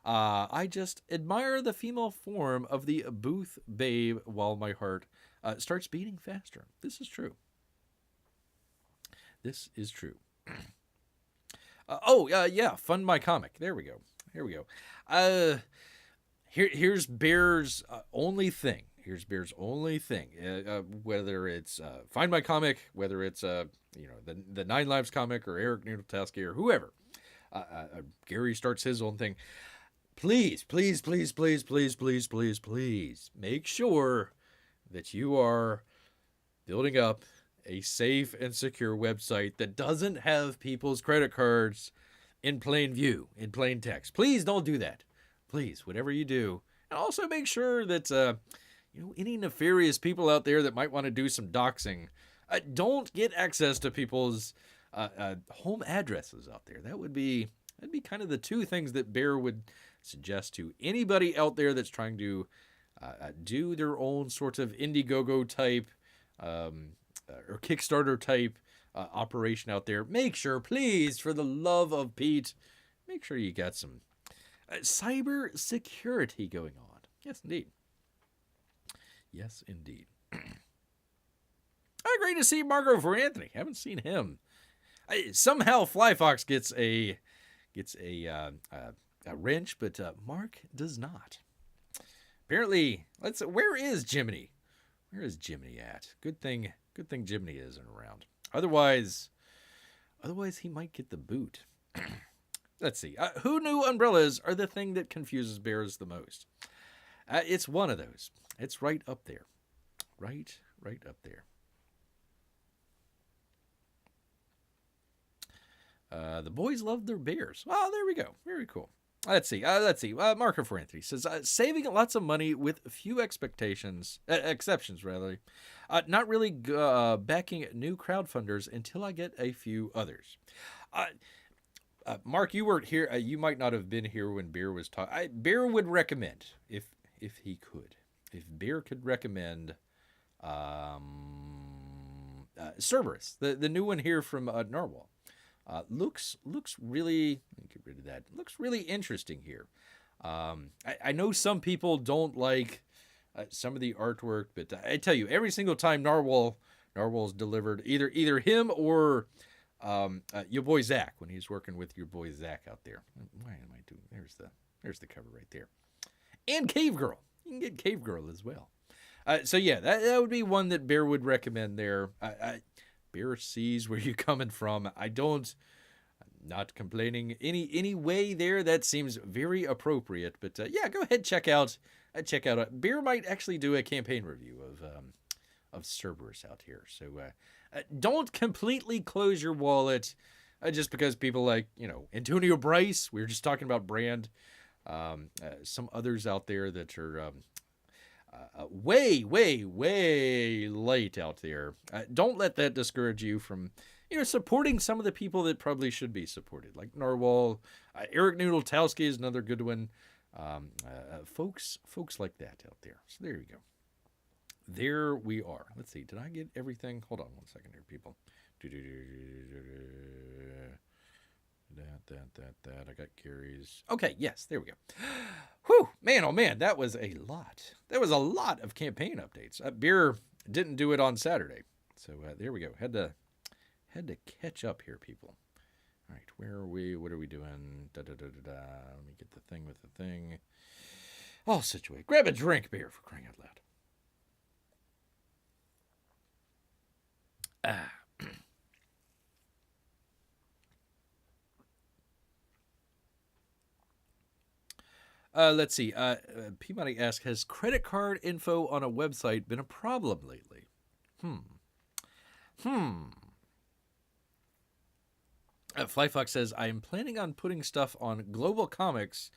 I just admire the female form of the Booth Babe while my heart starts beating faster. This is true. This is true. Yeah, fund my comic. There we go. Here we go. Here's Bear's only thing. Here's Bear's only thing. Whether it's Find My Comic, whether it's the Nine Lives comic or Eric Ninaltowski or whoever. Gary starts his own thing. Please, please, please, please, please, please, please, please make sure that you are building up a safe and secure website that doesn't have people's credit cards in plain view, in plain text. Please don't do that. Please, whatever you do. And also make sure that, any nefarious people out there that might want to do some doxing, don't get access to people's home addresses out there. That'd be kind of the two things that Bear would suggest to anybody out there that's trying to do their own sort of Indiegogo type or Kickstarter type operation out there. Make sure, please, for the love of Pete, make sure you got some cyber security going on. Yes, indeed. Yes, indeed. Great to see Margot for Anthony. Haven't seen him. Somehow Flyfox gets a wrench, but Mark does not. Apparently, where is Jiminy? Where is Jiminy at? Good thing Jiminy isn't around. Otherwise he might get the boot. Let's see. Who knew umbrellas are the thing that confuses bears the most? It's one of those. It's right up there. Right up there. The boys love their bears. Oh, there we go. Very cool. Let's see. Marker for Anthony says, saving lots of money with few exceptions, rather. Not really backing new crowdfunders until I get a few others. Mark, you weren't here. You might not have been here when Bear was talking. Bear would recommend, if he could, if Bear could recommend Cerberus, the new one here from Narwhal. Looks really, let me get rid of that. Looks really interesting here. I know some people don't like some of the artwork, but I tell you, every single time Narwhal's delivered, either him or your boy Zach, when he's working with your boy Zach out there. Why am I doing? There's the cover right there. And Cave Girl. You can get Cave Girl as well. So yeah, that would be one that Bear would recommend there. Bear sees where you're coming from. I'm not complaining any way there. That seems very appropriate. But yeah, go ahead, check out. Bear might actually do a campaign review of Cerberus out here. So don't completely close your wallet just because people like Antonio Bryce. We were just talking about Brand. Some others out there that are way late out there. Don't let that discourage you from supporting some of the people that probably should be supported, like Narwhal. Eric Ninaltowski is another good one. Folks like that out there. So there you go. There we are. Let's see. Did I get everything? Hold on one second here, people. That. I got Gary's. Okay, yes, there we go. Whew, man, oh man, that was a lot. That was a lot of campaign updates. Beer didn't do it on Saturday, so there we go. Had to catch up here, people. All right, where are we? What are we doing? Let me get the thing with the thing. All situated. Grab a drink, Beer, for crying out loud. Let's see. Peabody asks, has credit card info on a website been a problem lately? Flyfox says, I am planning on putting stuff on Global Comics.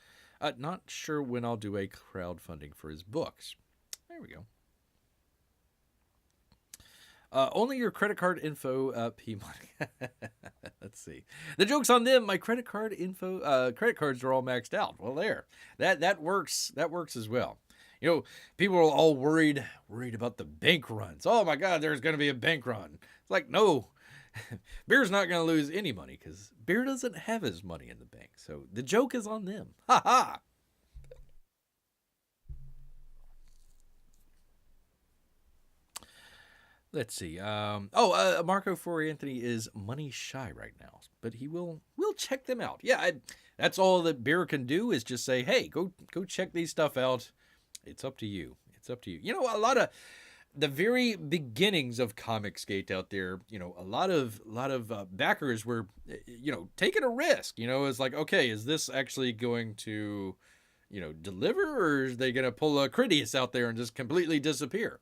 Not sure when I'll do a crowdfunding for his books. There we go. Only your credit card info, P-Money. Let's see. The joke's on them. My credit card info, credit cards are all maxed out. Well, there. That works. That works as well. People are all worried about the bank runs. Oh my God, there's going to be a bank run. It's like, no. Bear's not going to lose any money because Bear doesn't have his money in the bank. So the joke is on them. Ha ha. Let's see. Marco for Anthony is money shy right now, but we'll check them out. Yeah, that's all that Bear can do is just say, hey, go check these stuff out. It's up to you. It's up to you. You know, a lot of the very beginnings of Comicsgate out there, you know, a lot of backers were, you know, taking a risk. You know, it's like, okay, is this actually going to, you know, deliver, or is they going to pull a Critias out there and just completely disappear?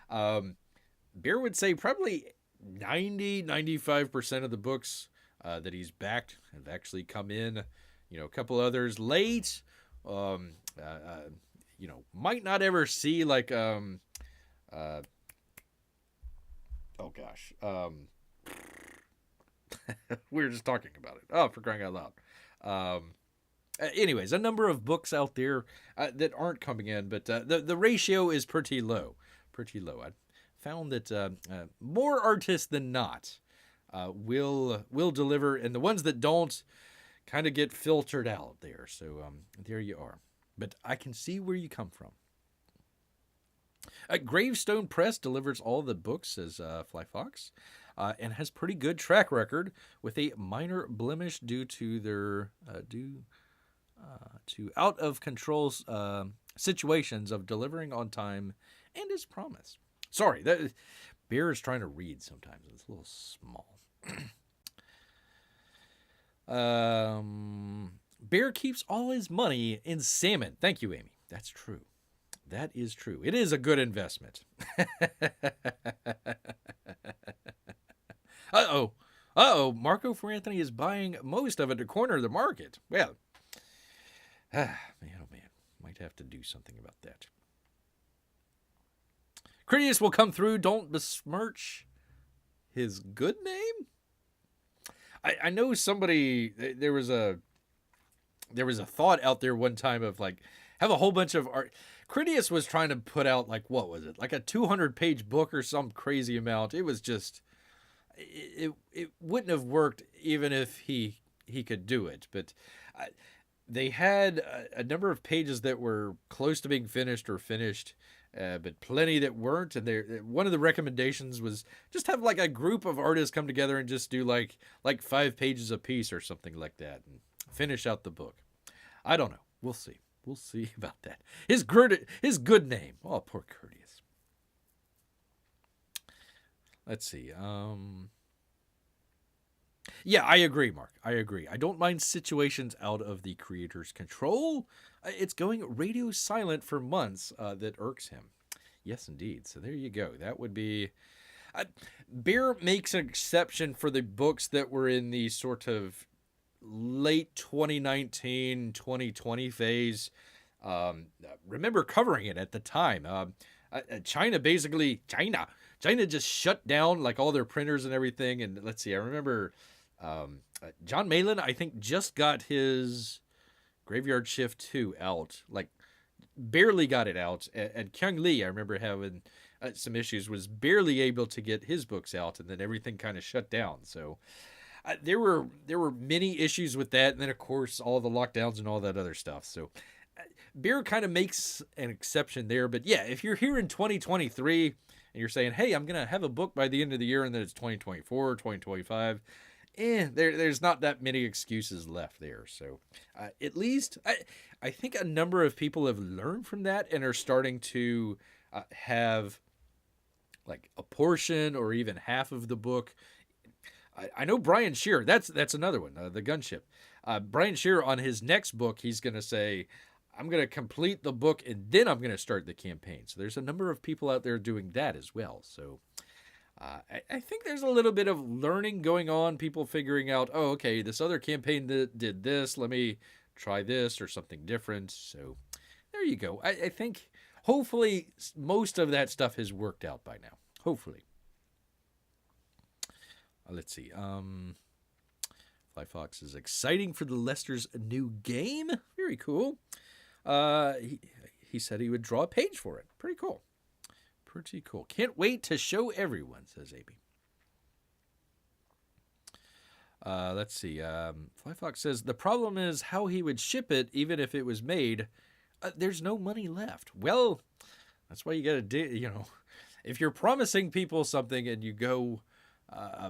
Bear would say probably 95% of the books that he's backed have actually come in. You know, a couple others late. You know, might not ever see like oh gosh, we were just talking about it. Oh, for crying out loud. Anyways, a number of books out there that aren't coming in, but the ratio is pretty low. Pretty low. I found that more artists than not will deliver, and the ones that don't kind of get filtered out there. So there you are. But I can see where you come from. Gravestone Press delivers all the books, says Fly Fox, and has pretty good track record with a minor blemish due to their to out of control situations of delivering on time and as promised. Sorry, that Bear is trying to read sometimes. It's a little small. Bear keeps all his money in salmon. Thank you, Amy. That's true. That is true. It is a good investment. Uh-oh. Marco for Anthony is buying most of it to corner the market. Well, man, oh man. Might have to do something about that. Critias will come through. Don't besmirch his good name. I know somebody, there was a thought out there one time of like, have a whole bunch of art. Critias was trying to put out like, what was it? Like a 200-page book or some crazy amount. It was just, it wouldn't have worked even if he could do it. But they had a number of pages that were close to being finished or finished, but plenty that weren't. And one of the recommendations was just have like a group of artists come together and just do like 5 pages a piece or something like that and finish out the book. I don't know. We'll see. We'll see about that. His good name. Oh, poor Curtius. Let's see. Yeah, I agree, Mark. I agree. I don't mind situations out of the creator's control. It's going radio silent for months that irks him. Yes, indeed. So there you go. That would be... Bear makes an exception for the books that were in the sort of late 2019, 2020 phase. Remember covering it at the time. China just shut down like all their printers and everything. And let's see, I remember John Malin, I think, just got his Graveyard Shift 2 out, like barely got it out. And Kyung Lee, I remember having some issues, was barely able to get his books out, and then everything kind of shut down. So there were many issues with that, and then of course all the lockdowns and all that other stuff. So Bear kind of makes an exception there. But yeah, if you're here in 2023 and you're saying, hey, I'm gonna have a book by the end of the year, and then it's 2024 or 2025, there's not that many excuses left there. So at least I think a number of people have learned from that and are starting to have like a portion or even half of the book. I know Brian Shearer, that's another one, the Gunship. Brian Shearer, on his next book, he's going to say, I'm going to complete the book and then I'm going to start the campaign. So there's a number of people out there doing that as well. So I think there's a little bit of learning going on, people figuring out, oh, okay, this other campaign that did this, let me try this or something different. So there you go. I think hopefully most of that stuff has worked out by now. Hopefully. Let's see. Fly Fox is exciting for the Lester's new game. Very cool. He said he would draw a page for it. Pretty cool. Pretty cool. Can't wait to show everyone, says AB. Let's see. Fly Fox says the problem is how he would ship it, even if it was made. There's no money left. Well, that's why you got to do. if you're promising people something and you go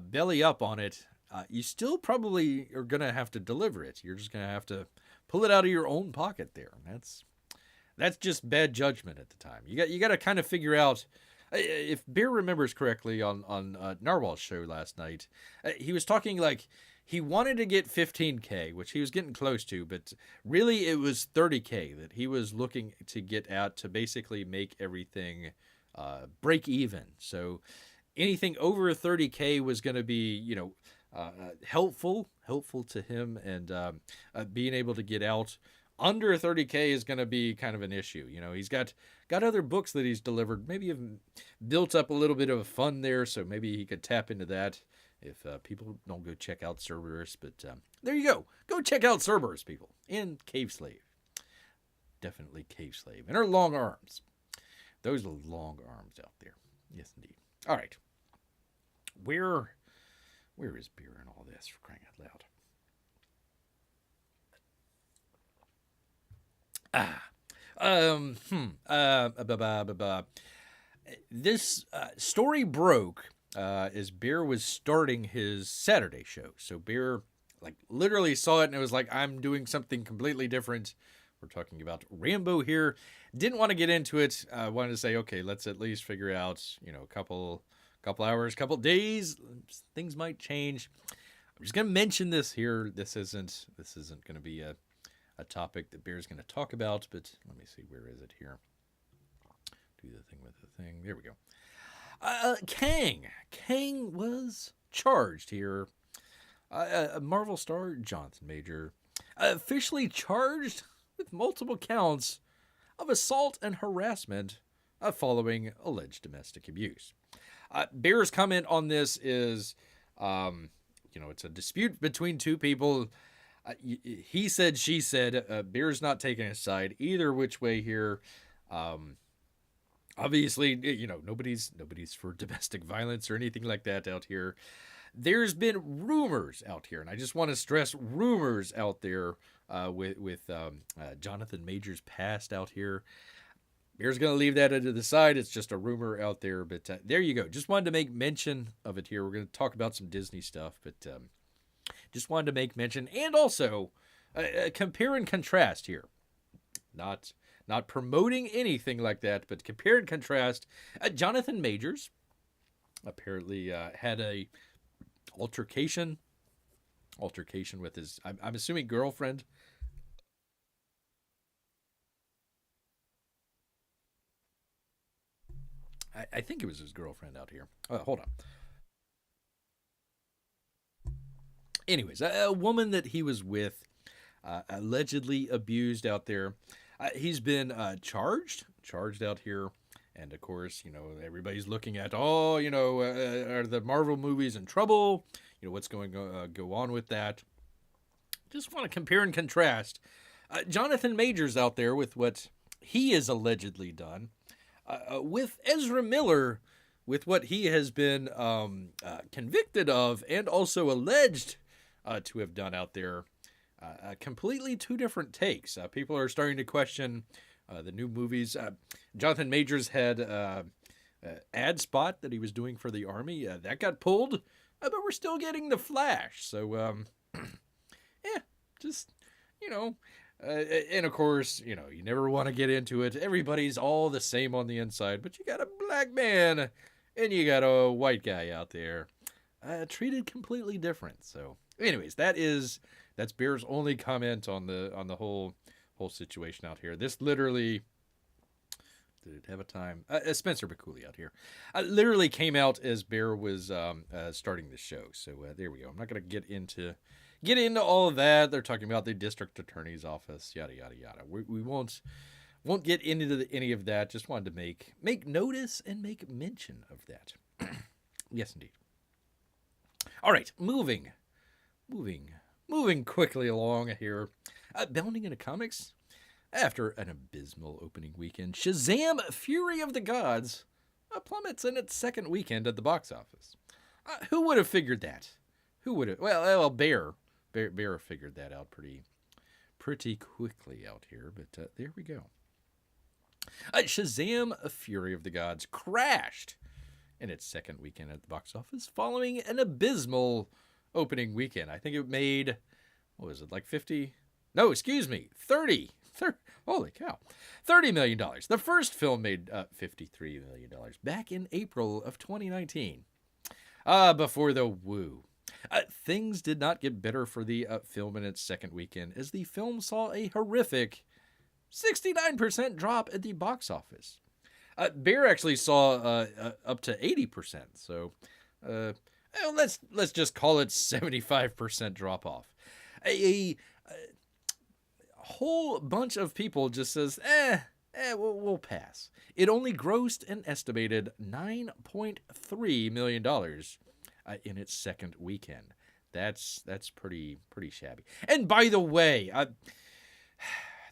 belly up on it, you still probably are going to have to deliver it. You're just going to have to pull it out of your own pocket there. That's just bad judgment at the time. You got to kind of figure out. If Bear remembers correctly, on Narwhal's show last night, he was talking like he wanted to get 15K, which he was getting close to, but really it was 30K that he was looking to get out to basically make everything break even. So anything over 30K was going to be, helpful to him, and being able to get out. Under 30K is going to be kind of an issue. He's got other books that he's delivered. Maybe have built up a little bit of a fund there, so maybe he could tap into that if people don't go check out Cerberus. But there you go. Go check out Cerberus, people, and Cave Slave. Definitely Cave Slave. And her long arms. Those long arms out there. Yes, indeed. All right. Where is Beer in all this, for crying out loud? This story broke as Bear was starting his Saturday show. So Bear literally saw it and it was like, I'm doing something completely different. We're talking about Rambo here. Didn't want to get into it. Wanted to say, okay, let's at least figure out, a couple hours, couple days. Things might change. I'm just gonna mention this here. This isn't going to be a topic that Bear's going to talk about, but let me see, where is it here? Do the thing with the thing. There we go. Kang was charged here. Marvel star Jonathan Major officially charged with multiple counts of assault and harassment following alleged domestic abuse. Bear's comment on this is, it's a dispute between two people. He said, she said. Bear's not taking a side either which way here. Obviously, nobody's for domestic violence or anything like that out here. There's been rumors out here, and I just want to stress rumors out there with Jonathan Major's past out here. Bear's going to leave that to the side. It's just a rumor out there, but there you go. Just wanted to make mention of it here. We're going to talk about some Disney stuff, but just wanted to make mention, and also compare and contrast here. Not promoting anything like that, but compare and contrast. Jonathan Majors apparently had a altercation with his, I'm assuming, girlfriend. I think it was his girlfriend out here. Hold on. Anyways, a woman that he was with, allegedly abused out there. He's been charged out here. And of course, everybody's looking at, are the Marvel movies in trouble? What's going to go on with that? Just want to compare and contrast Jonathan Majors out there with what he has allegedly done, with Ezra Miller, with what he has been convicted of and also alleged to have done out there. Completely two different takes. People are starting to question the new movies. Jonathan Majors had ad spot that he was doing for the Army. That got pulled, but we're still getting the Flash. So, just, and of course, you never want to get into it. Everybody's all the same on the inside, but you got a black man and you got a white guy out there treated completely different. So anyways, that's Bear's only comment on the whole situation out here. This literally, did it have a time? Spencer McCooley out here literally came out as Bear was starting the show. So there we go. I'm not going to get into all of that. They're talking about the district attorney's office, yada yada yada. We won't get into any of that. Just wanted to make notice and make mention of that. Yes, indeed. All right, moving quickly along here. Bounding into comics. After an abysmal opening weekend, Shazam! Fury of the Gods plummets in its second weekend at the box office. Who would have figured that? Who would have? Well, Bear figured that out pretty quickly out here. But there we go. Shazam, A Fury of the Gods crashed in its second weekend at the box office following an abysmal opening weekend. I think it made, what was it, like 50? No, excuse me, 30. Holy cow. $30 million. The first film made $53 million back in April of 2019. Before the woo. Things did not get better for the film in its second weekend, as the film saw a horrific 69% drop at the box office. Bear actually saw up to 80%, so let's just call it 75% drop off. A whole bunch of people just says, we'll pass. It only grossed an estimated $9.3 million in its second weekend. That's pretty shabby. And by the way,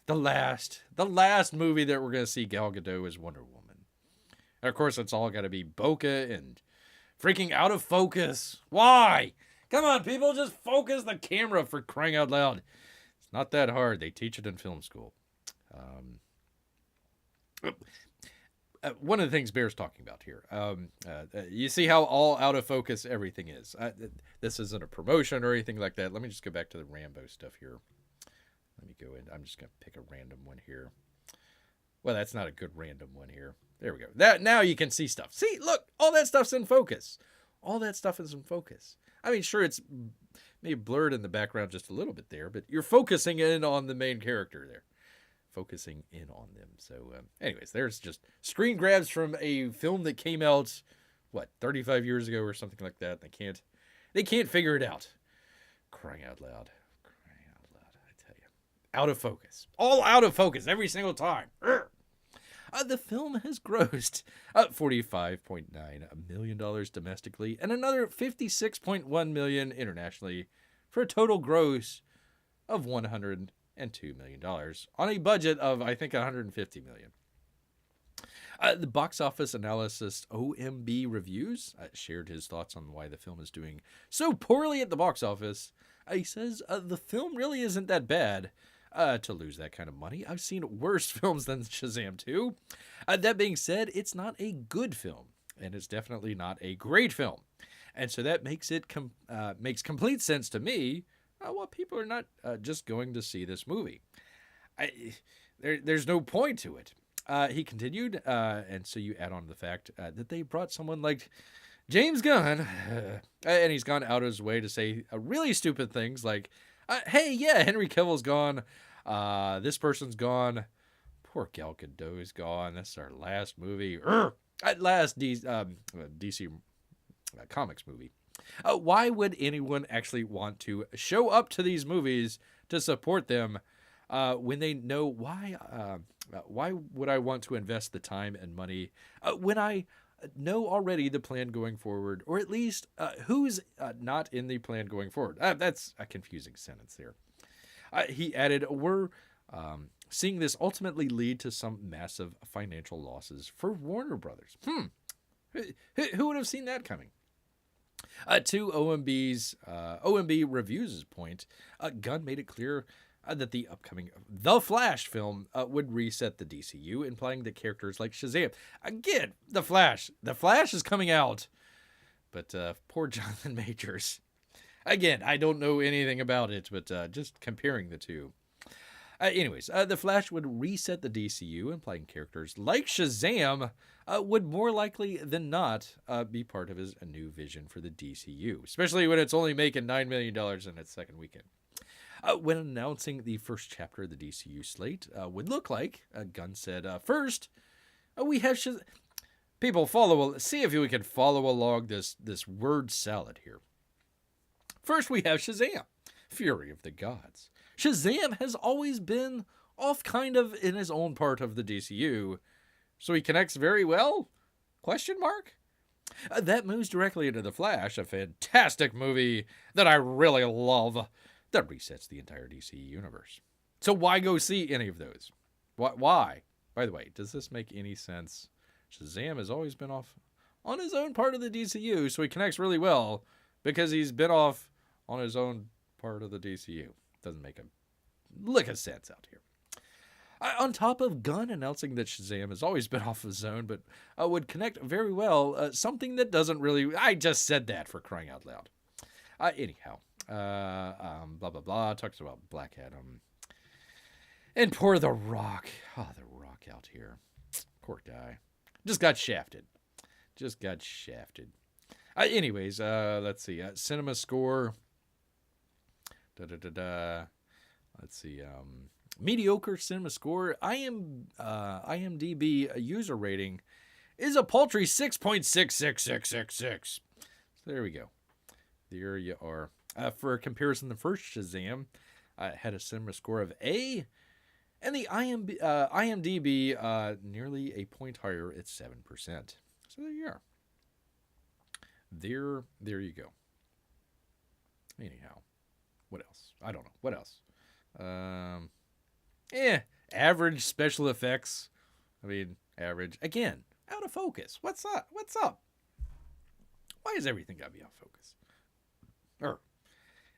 the last movie that we're gonna see Gal Gadot is Wonder Woman. And of course, it's all got to be bokeh and freaking out of focus. Why? Come on, people, just focus the camera, for crying out loud. It's not that hard. They teach it in film school. One of the things Bear's talking about here. You see how all out of focus everything is. This isn't a promotion or anything like that. Let me just go back to the Rambo stuff here. Let me go in. I'm just going to pick a random one here. Well, that's not a good random one here. There we go. Now you can see stuff. See, look, all that stuff's in focus. All that stuff is in focus. I mean, sure, it's maybe blurred in the background just a little bit there, but you're focusing in on the main character there. Focusing in on them. So, anyways, there's just screen grabs from a film that came out, 35 years ago or something like that. They can't figure it out. Crying out loud. I tell you. Out of focus. All out of focus every single time. The film has grossed $45.9 million domestically and another $56.1 million internationally, for a total gross of $102 million on a budget of, I think, $150 million. The box office analyst OMB Reviews shared his thoughts on why the film is doing so poorly at the box office. He says the film really isn't that bad. To lose that kind of money. I've seen worse films than Shazam 2. That being said, it's not a good film, and it's definitely not a great film. And so that makes it makes complete sense to me why people are not just going to see this movie. There's no point to it. He continued, and so you add on the fact that they brought someone like James Gunn, and he's gone out of his way to say really stupid things like, hey, yeah, Henry Cavill's gone. This person's gone. Poor Gal Gadot's gone. That's our last movie. Last DC Comics movie. Why would anyone actually want to show up to these movies to support them when they know why? Why would I want to invest the time and money when I know already the plan going forward, or at least who's not in the plan going forward? That's a confusing sentence there. He added, we're seeing this ultimately lead to some massive financial losses for Warner Brothers. Who would have seen that coming? To OMB Reviews' point, Gunn made it clear that the upcoming The Flash film would reset the DCU, implying that characters like Shazam. Again, The Flash is coming out. But poor Jonathan Majors. Again, I don't know anything about it, but just comparing the two. Anyways, The Flash would reset the DCU, implying characters like Shazam would more likely than not be part of his new vision for the DCU, especially when it's only making $9 million in its second weekend. When announcing the first chapter of the DCU slate would look like, Gunn said, first, we have Shazam. People, see if we can follow along this word salad here. First, we have Shazam, Fury of the Gods. Shazam has always been off kind of in his own part of the DCU, so he connects very well? Question mark? That moves directly into The Flash, a fantastic movie that I really love, that resets the entire DC universe. So why go see any of those? Why? By the way, does this make any sense? Shazam has always been off on his own part of the DCU, so he connects really well because he's been off on his own part of the DCU. Doesn't make a lick of sense out here. On top of Gunn announcing that Shazam has always been off the zone, but would connect very well, something that doesn't really... I just said that, for crying out loud. Anyhow, blah, blah, blah. Talks about Black Adam. And poor The Rock. Oh, The Rock out here. Poor guy. Just got shafted. Anyways, let's see. Cinema score. Let's see. Mediocre cinema score. IMDb user rating is a paltry 6.66666. So there we go. There you are. For comparison, the first Shazam had a cinema score of A, and the IMDb nearly a point higher at 7%. So there you are. There you go. Anyhow, what else? I don't know. What else? Average special effects. I mean, average. Again, out of focus. What's up? Why is everything got to be out of focus?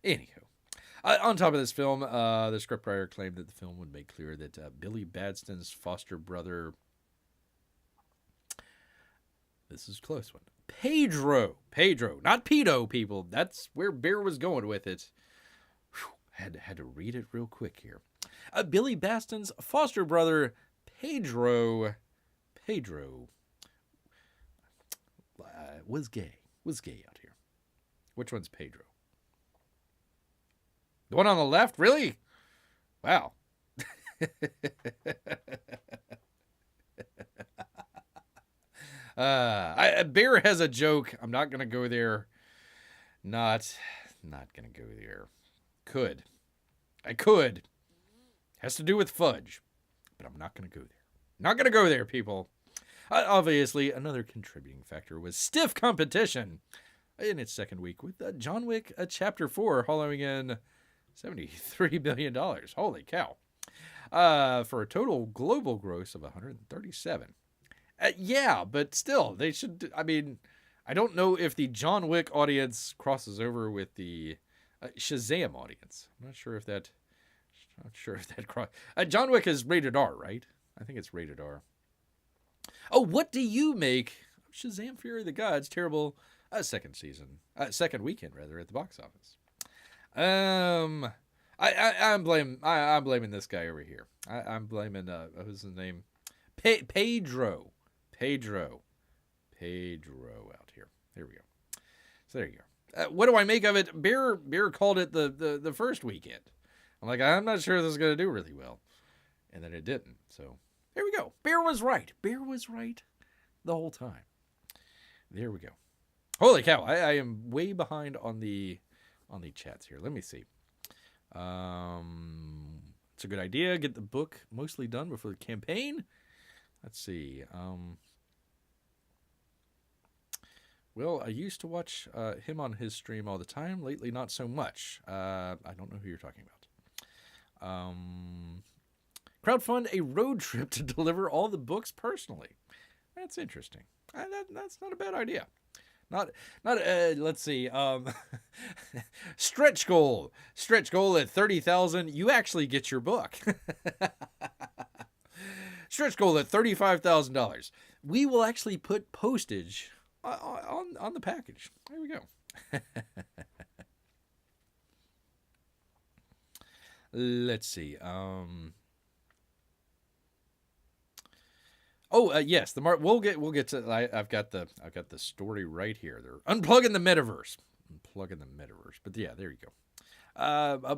Anywho. On top of this film, the scriptwriter claimed that the film would make clear that Billy Badston's foster brother... This is a close one. Pedro, not pedo, people. That's where Bear was going with it. Whew, had to read it real quick here. Billy Badston's foster brother, Pedro, was gay out here. Which one's Pedro? The one on the left? Really? Wow. Bear has a joke. I'm not going to go there. Not going to go there. I could. Has to do with fudge. But I'm not going to go there. Not going to go there, people. Obviously, another contributing factor was stiff competition in its second week with John Wick Chapter 4 hollowing in $73 billion. Holy cow. For a total global gross of 137. Yeah, but still, they should... I mean, I don't know if the John Wick audience crosses over with the Shazam audience. I'm not sure if that... John Wick is rated R, right? I think it's rated R. Oh, what do you make of Shazam Fury of the Gods' terrible second weekend, rather, at the box office? I'm blaming this guy over here. I'm blaming who's his name? Pedro out here. There we go. So there you go. What do I make of it? Bear called it the first weekend. I'm like, I'm not sure this is going to do really well. And then it didn't. So there we go. Bear was right. Bear was right the whole time. There we go. Holy cow. I am way behind on the chats here. Let me see. It's a good idea. Get the book mostly done before the campaign. Let's see. Well, I used to watch him on his stream all the time. Lately, not so much. I don't know who you're talking about. Crowdfund a road trip to deliver all the books personally. That's interesting. That's not a bad idea. Let's see. Stretch goal at 30,000. You actually get your book. Stretch goal at $35,000. We will actually put postage on the package. There we go. Let's see. Yes, we'll get to. I've got the story right here. They're unplugging the Metaverse. But yeah, there you go.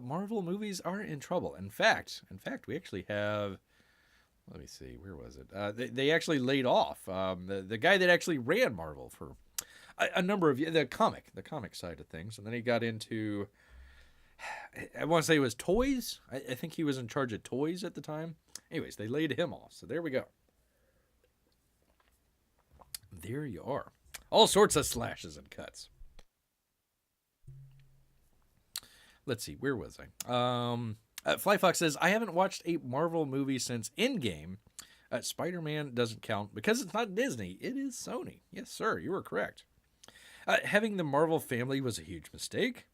Marvel movies are in trouble. In fact, we actually have. Let me see. Where was it? They actually laid off the guy that actually ran Marvel for a number of years. The comic side of things, and then he got into. I want to say it was toys. I think he was in charge of toys at the time. Anyways, they laid him off. So there we go. There you are. All sorts of slashes and cuts. Let's see. Where was I? Flyfox says, I haven't watched a Marvel movie since Endgame. Spider-Man doesn't count because it's not Disney. It is Sony. Yes, sir. You were correct. Having the Marvel family was a huge mistake.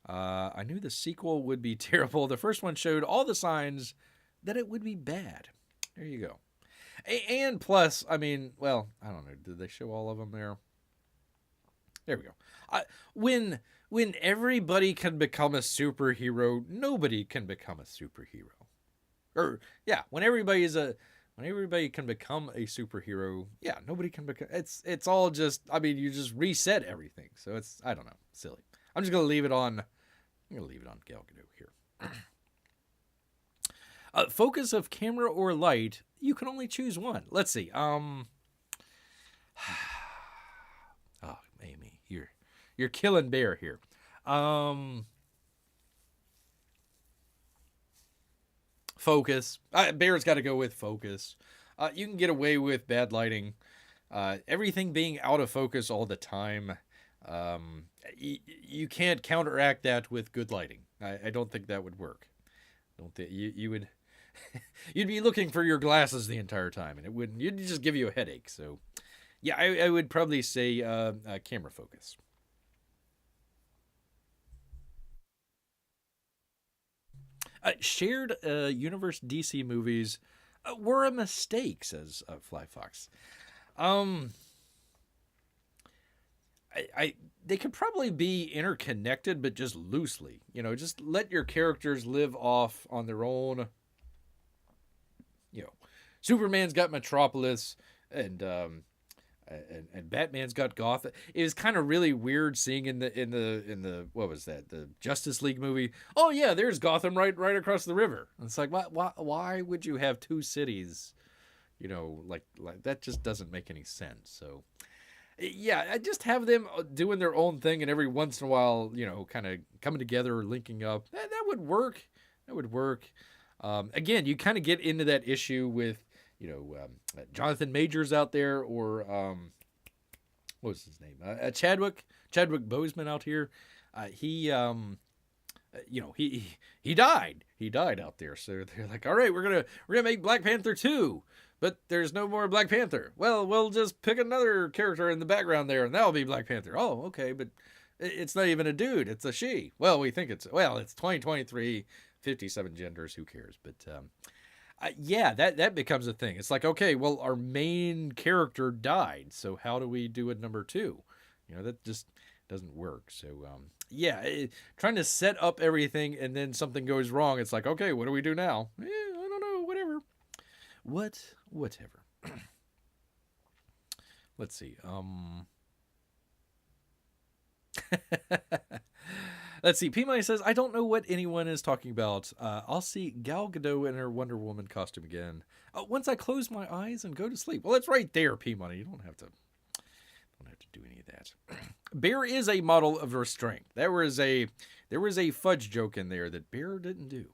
I knew the sequel would be terrible. The first one showed all the signs that it would be bad. There you go. And plus, I mean, well, I don't know. Did they show all of them there? There we go. When everybody can become a superhero, nobody can become a superhero. Or yeah, when everybody can become a superhero, yeah, nobody can become. It's all just. I mean, you just reset everything. So it's, I don't know, silly. I'm just gonna leave it on. I'm gonna leave it on Gal Gadot here. Focus of camera or light, you can only choose one. Let's see. Oh, Amy, you're killing Bear here. Focus. Bear's got to go with focus. You can get away with bad lighting. Everything being out of focus all the time. You can't counteract that with good lighting. I don't think that would work. Don't think you would. You'd be looking for your glasses the entire time, and it wouldn't. You'd just give you a headache. So, yeah, I would probably say camera focus. Shared universe DC movies were a mistake, says Fly Fox. They could probably be interconnected, but just loosely. You know, just let your characters live off on their own. You know, Superman's got Metropolis, and Batman's got Gotham. It was kind of really weird seeing in the what was that, the Justice League movie? Oh yeah, there's Gotham right across the river. And it's like, why would you have two cities? You know, like that just doesn't make any sense. So yeah, I just have them doing their own thing, and every once in a while, you know, kind of coming together or linking up. That would work. That would work. Again, you kind of get into that issue with, you know, Jonathan Majors out there, or what was his name? Chadwick Boseman out here. He died. He died out there. So they're like, all right, we're gonna make Black Panther 2, but there's no more Black Panther. Well, we'll just pick another character in the background there, and that'll be Black Panther. Oh, okay, but it's not even a dude. It's a she. Well, we think it's 2023. 57 genders, who cares? But yeah, that becomes a thing. It's like, okay, well, our main character died, so how do we do it number 2? You know, that just doesn't work. So yeah, trying to set up everything and then something goes wrong. It's like, okay, what do we do now? I don't know, whatever. Let's see. Let's see. P-Money says, I don't know what anyone is talking about. I'll see Gal Gadot in her Wonder Woman costume again once I close my eyes and go to sleep. Well, it's right there, P-Money. You don't have to do any of that. Bear is a model of restraint. There was a fudge joke in there that Bear didn't do.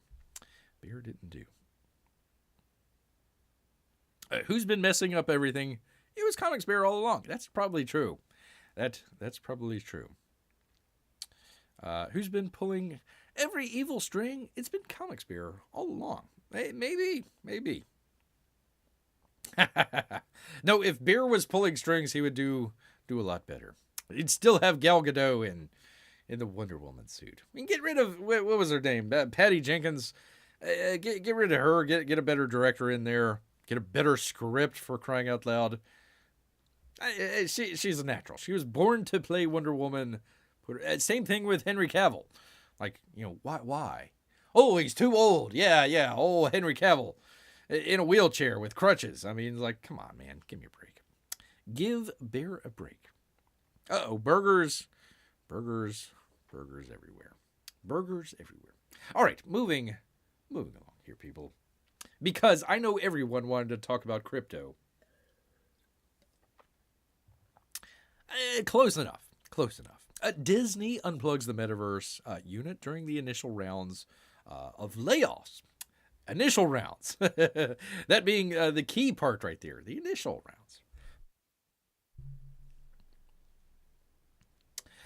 Who's been messing up everything? It was Comics Bear all along. That's probably true. That's probably true. Who's been pulling every evil string? It's been Comics Bear all along. Maybe. No, if Bear was pulling strings, he would do a lot better. He'd still have Gal Gadot in the Wonder Woman suit. I mean, get rid of, what was her name? Patty Jenkins. Get rid of her. Get a better director in there. Get a better script, for crying out loud. She's a natural. She was born to play Wonder Woman. Same thing with Henry Cavill. Like, you know, why? Oh, he's too old. Yeah. Oh, Henry Cavill in a wheelchair with crutches. I mean, like, come on, man. Give me a break. Give Bear a break. Uh-oh, burgers everywhere. All right, moving along here, people. Because I know everyone wanted to talk about crypto. Close enough. Disney unplugs the Metaverse unit during the initial rounds of layoffs. Initial rounds. That being the key part right there. The initial rounds.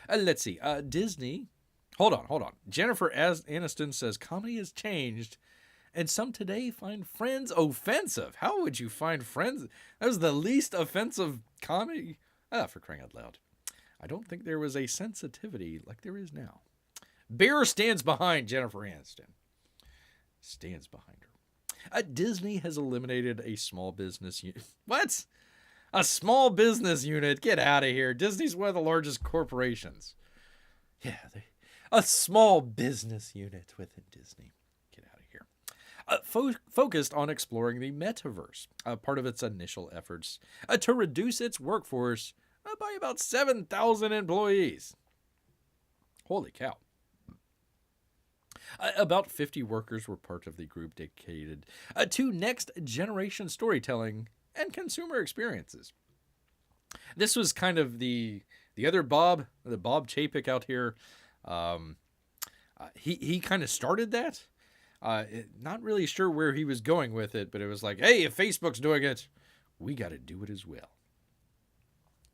Let's see. Disney. Hold on. Jennifer Aniston says comedy has changed, and some today find Friends offensive. How would you find Friends? That was the least offensive comedy. For crying out loud. I don't think there was a sensitivity like there is now. Bear stands behind Jennifer Aniston. Stands behind her. Disney has eliminated a small business unit. What? A small business unit? Get out of here. Disney's one of the largest corporations. Yeah, a small business unit within Disney. Get out of here. Focused on exploring the Metaverse, part of its initial efforts to reduce its workforce by about 7,000 employees. Holy cow. About 50 workers were part of the group dedicated to next-generation storytelling and consumer experiences. This was kind of the other Bob, the Bob Chapek out here. He kind of started that. Not really sure where he was going with it, but it was like, hey, if Facebook's doing it, we got to do it as well.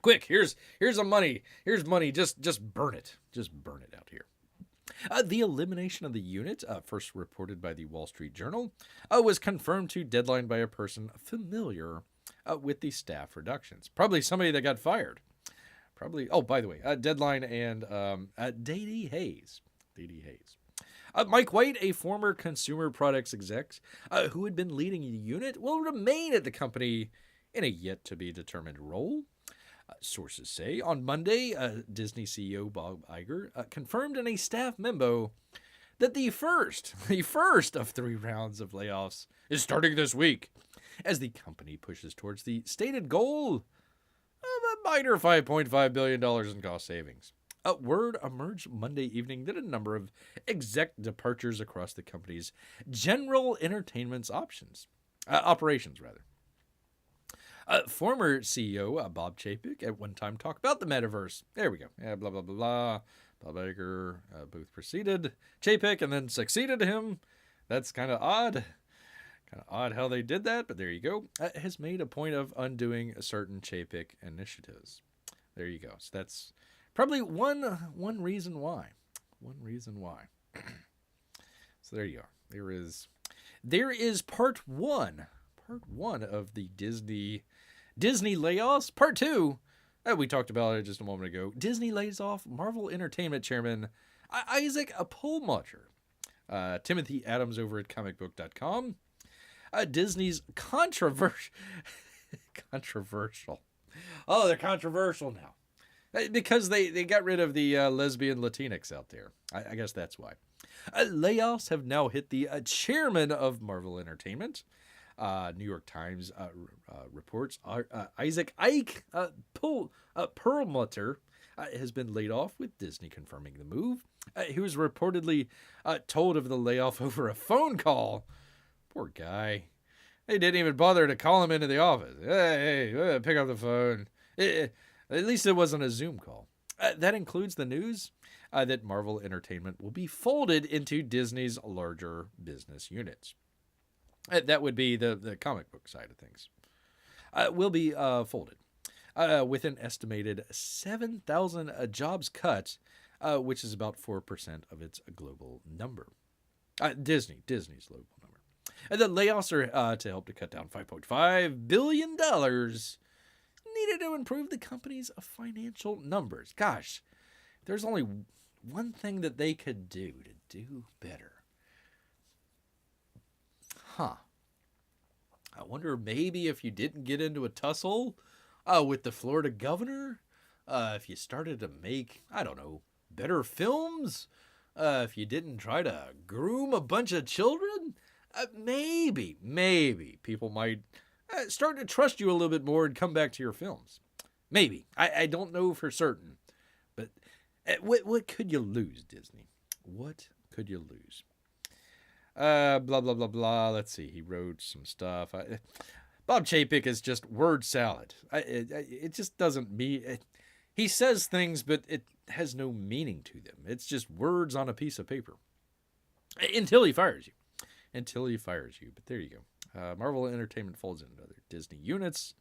Quick, here's some money. Here's money. Just burn it. Just burn it out here. The elimination of the unit, first reported by the Wall Street Journal, was confirmed to Deadline by a person familiar with the staff reductions. Probably somebody that got fired. Probably. Oh, by the way, Deadline and Dede Hayes. Mike White, a former consumer products exec who had been leading the unit, will remain at the company in a yet-to-be-determined role. Sources say on Monday, Disney CEO Bob Iger confirmed in a staff memo that the first of 3 rounds of layoffs is starting this week, as the company pushes towards the stated goal of a minor $5.5 billion in cost savings. Word emerged Monday evening that a number of exec departures across the company's general entertainment operations. Former CEO Bob Chapek at one time talked about the Metaverse. There we go. Yeah, blah, blah, blah, blah. Bob Iger, Booth preceded Chapek and then succeeded him. That's kind of odd. Kind of odd how they did that, but there you go. Has made a point of undoing certain Chapek initiatives. There you go. So that's probably one reason why. One reason why. So there you are. There is part one of the Disney layoffs. Part 2, we talked about it just a moment ago. Disney lays off Marvel Entertainment chairman Isaac Perlmutter. Timothy Adams over at comicbook.com. Disney's controversial. Oh, they're controversial now. Because they got rid of the lesbian Latinx out there. I guess that's why. Layoffs have now hit the chairman of Marvel Entertainment. New York Times reports Isaac Perlmutter has been laid off, with Disney confirming the move. He was reportedly told of the layoff over a phone call. Poor guy. They didn't even bother to call him into the office. Hey, pick up the phone. At least it wasn't a Zoom call. That includes the news that Marvel Entertainment will be folded into Disney's larger business units. That would be the comic book side of things. Will be folded with an estimated 7,000 jobs cut, which is about 4% of its global number. Disney's global number. The layoffs are to help to cut down $5.5 billion needed to improve the company's financial numbers. Gosh, there's only one thing that they could do to do better. I wonder maybe if you didn't get into a tussle with the Florida governor, if you started to make, I don't know, better films, if you didn't try to groom a bunch of children, maybe people might start to trust you a little bit more and come back to your films. Maybe. I don't know for certain. But what could you lose, Disney? What could you lose? Blah, blah, blah, blah. Let's see. He wrote some stuff. Bob Chapek is just word salad. It just doesn't mean... He says things, but it has no meaning to them. It's just words on a piece of paper. Until he fires you. But there you go. Marvel Entertainment folds into other Disney units.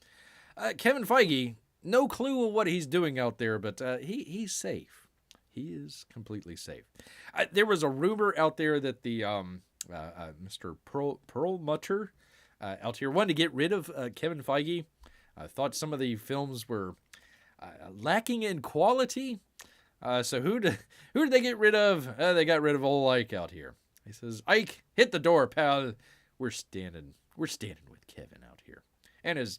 Kevin Feige, no clue what he's doing out there, but he's safe. He is completely safe. There was a rumor out there that the Mr. Perlmutter out here wanted to get rid of Kevin Feige. Thought some of the films were lacking in quality. So who did they get rid of? They got rid of old Ike out here. He says, Ike, hit the door, pal. we're standing with Kevin out here, and his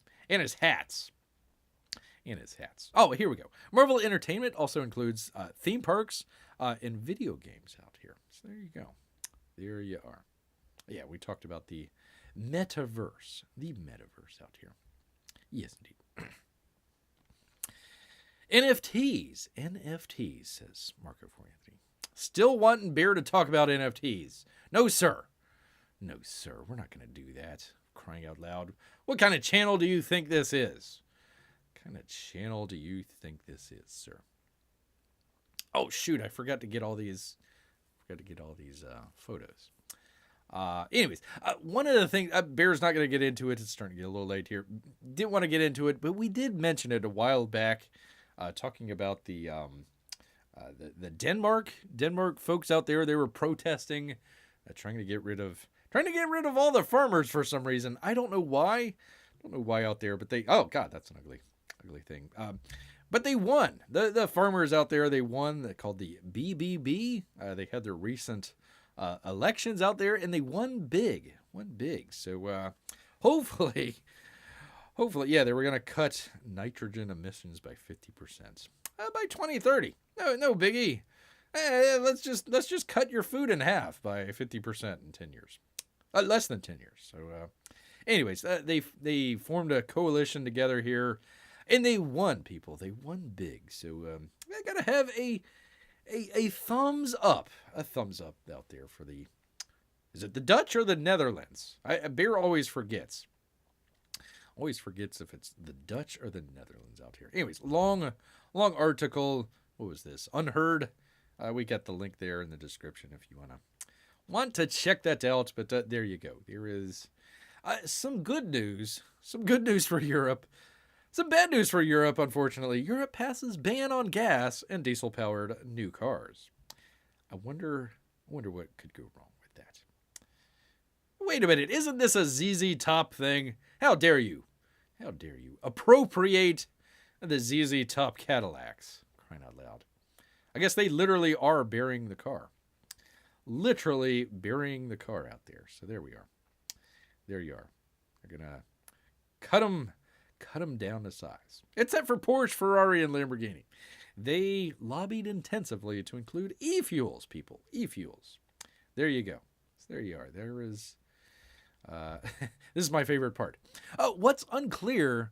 hats. Oh, here we go. Marvel Entertainment also includes theme parks and video games out here. So there you go. There you are. Yeah, we talked about the Metaverse. The Metaverse out here. Yes, indeed. NFTs, says Marco for Anthony. Still wanting Bear to talk about NFTs. No, sir. No, sir. We're not going to do that. Crying out loud. What kind of channel do you think this is? What kind of channel do you think this is, sir? Oh, shoot. I forgot to get all these photos. Anyways, one of the things, Bear's not going to get into it. It's starting to get a little late here. Didn't want to get into it, but we did mention it a while back, talking about the Denmark folks out there. They were protesting, trying to get rid of all the farmers for some reason. I don't know why. Out there, but oh God, that's an ugly thing. But they won. The farmers out there, they won. They're called the BBB. They had their recent elections out there, and they won big. So hopefully, yeah, they were going to cut nitrogen emissions by 50% by 2030. No biggie. Let's just cut your food in half by 50% in 10 years. Less than 10 years. So, anyways, they formed a coalition together here, and they won, people. They won big. So I gotta have a thumbs up. A thumbs up out there for the... Is it the Dutch or the Netherlands? Bear always forgets. Always forgets if it's the Dutch or the Netherlands out here. Anyways, long article. What was this? Unheard. We got the link there in the description if you want to check that out. But there you go. There is some good news. Some good news for Europe. Some bad news for Europe, unfortunately. Europe passes ban on gas and diesel-powered new cars. I wonder what could go wrong with that. Wait a minute. Isn't this a ZZ Top thing? How dare you? How dare you appropriate the ZZ Top Cadillacs? Crying out loud. I guess they literally are burying the car. Literally burying the car out there. So there we are. There you are. They're going to cut them down to size. Except for Porsche, Ferrari, and Lamborghini. They lobbied intensively to include e-fuels, people. E-fuels. There you go. So there you are. There is... this is my favorite part. What's unclear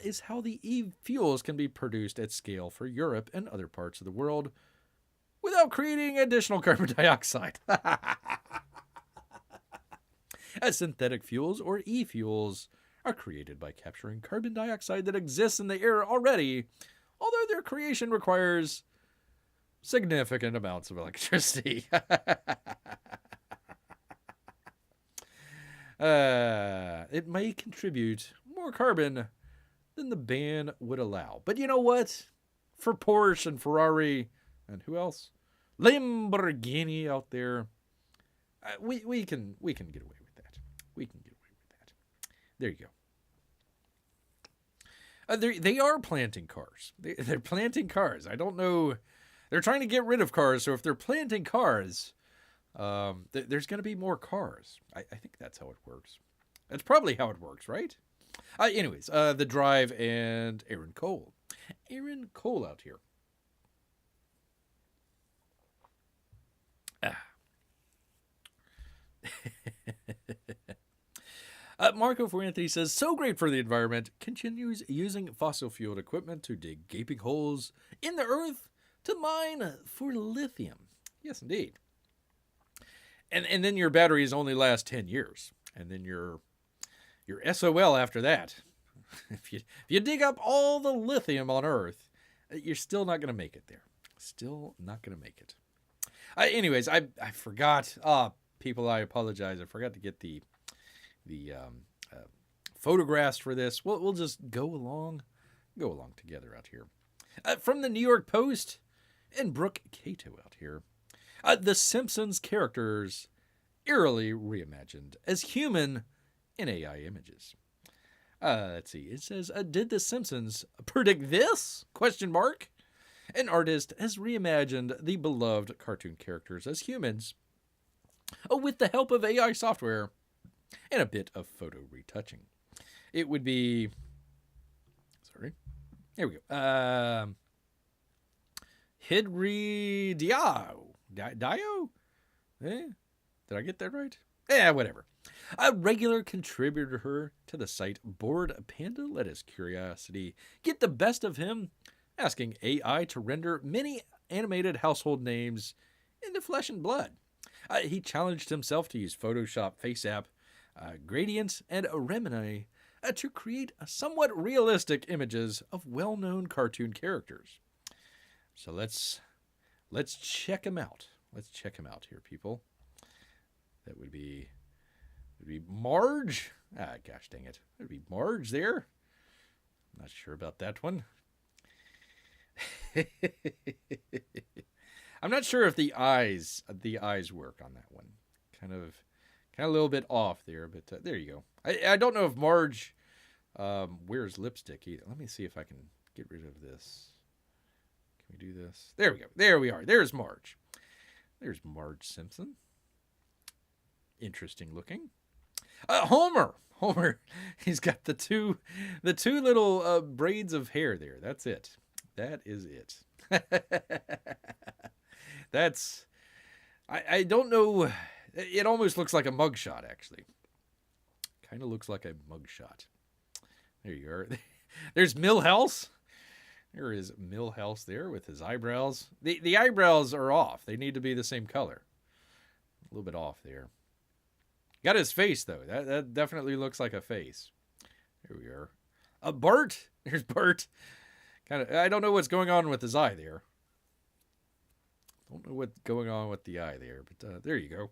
is how the e-fuels can be produced at scale for Europe and other parts of the world without creating additional carbon dioxide. As synthetic fuels or e-fuels are created by capturing carbon dioxide that exists in the air already, although their creation requires significant amounts of electricity. It may contribute more carbon than the ban would allow. But you know what? For Porsche and Ferrari and who else? Lamborghini out there, we can get away with that. We can get away with that. There you go. They are planting cars. They're planting cars. I don't know. They're trying to get rid of cars. So if they're planting cars, there's going to be more cars. I think that's how it works. That's probably how it works, right? Anyways, The Drive and Aaron Cole. Aaron Cole out here. Marco for Anthony says, so great for the environment, continues using fossil fueled equipment to dig gaping holes in the earth to mine for lithium. Yes, indeed. And then your batteries only last 10 years. And then you're SOL after that. If you dig up all the lithium on Earth, you're still not going to make it there. Still not going to make it. Anyways, I forgot. People, I apologize. I forgot to get the photographs for this. We'll just go along together out here. From the New York Post and Brooke Cato out here. The Simpsons characters eerily reimagined as human in AI images. Let's see. It says, did The Simpsons predict this? ? An artist has reimagined the beloved cartoon characters as humans with the help of AI software and a bit of photo retouching. It would be... Sorry. Here we go. Hidri Dio? Eh? Did I get that right? Yeah, whatever. A regular contributor to the site, Bored Panda, let his curiosity get the best of him, asking AI to render many animated household names into flesh and blood. He challenged himself to use Photoshop, FaceApp, gradients, and Remini to create somewhat realistic images of well-known cartoon characters. So let's check him out. Let's check him out here, people. That would be Marge. Gosh dang it. That would be Marge there. Not sure about that one. I'm not sure if the eyes work on that one. Kind of a little bit off there, but there you go. I don't know if Marge wears lipstick either. Let me see if I can get rid of this. Can we do this? There we go. There we are. There's Marge. There's Marge Simpson. Interesting looking. Homer. He's got the two little braids of hair there. That's it. That is it. That's, I don't know. It almost looks like a mugshot, actually. Kind of looks like a mugshot. There you are. There's Milhouse. There is Milhouse there with his eyebrows. The eyebrows are off. They need to be the same color. A little bit off there. Got his face, though. That definitely looks like a face. Here we are. Bart. There's Bart. I don't know what's going on with his eye there. Don't know what's going on with the eye there, but there you go.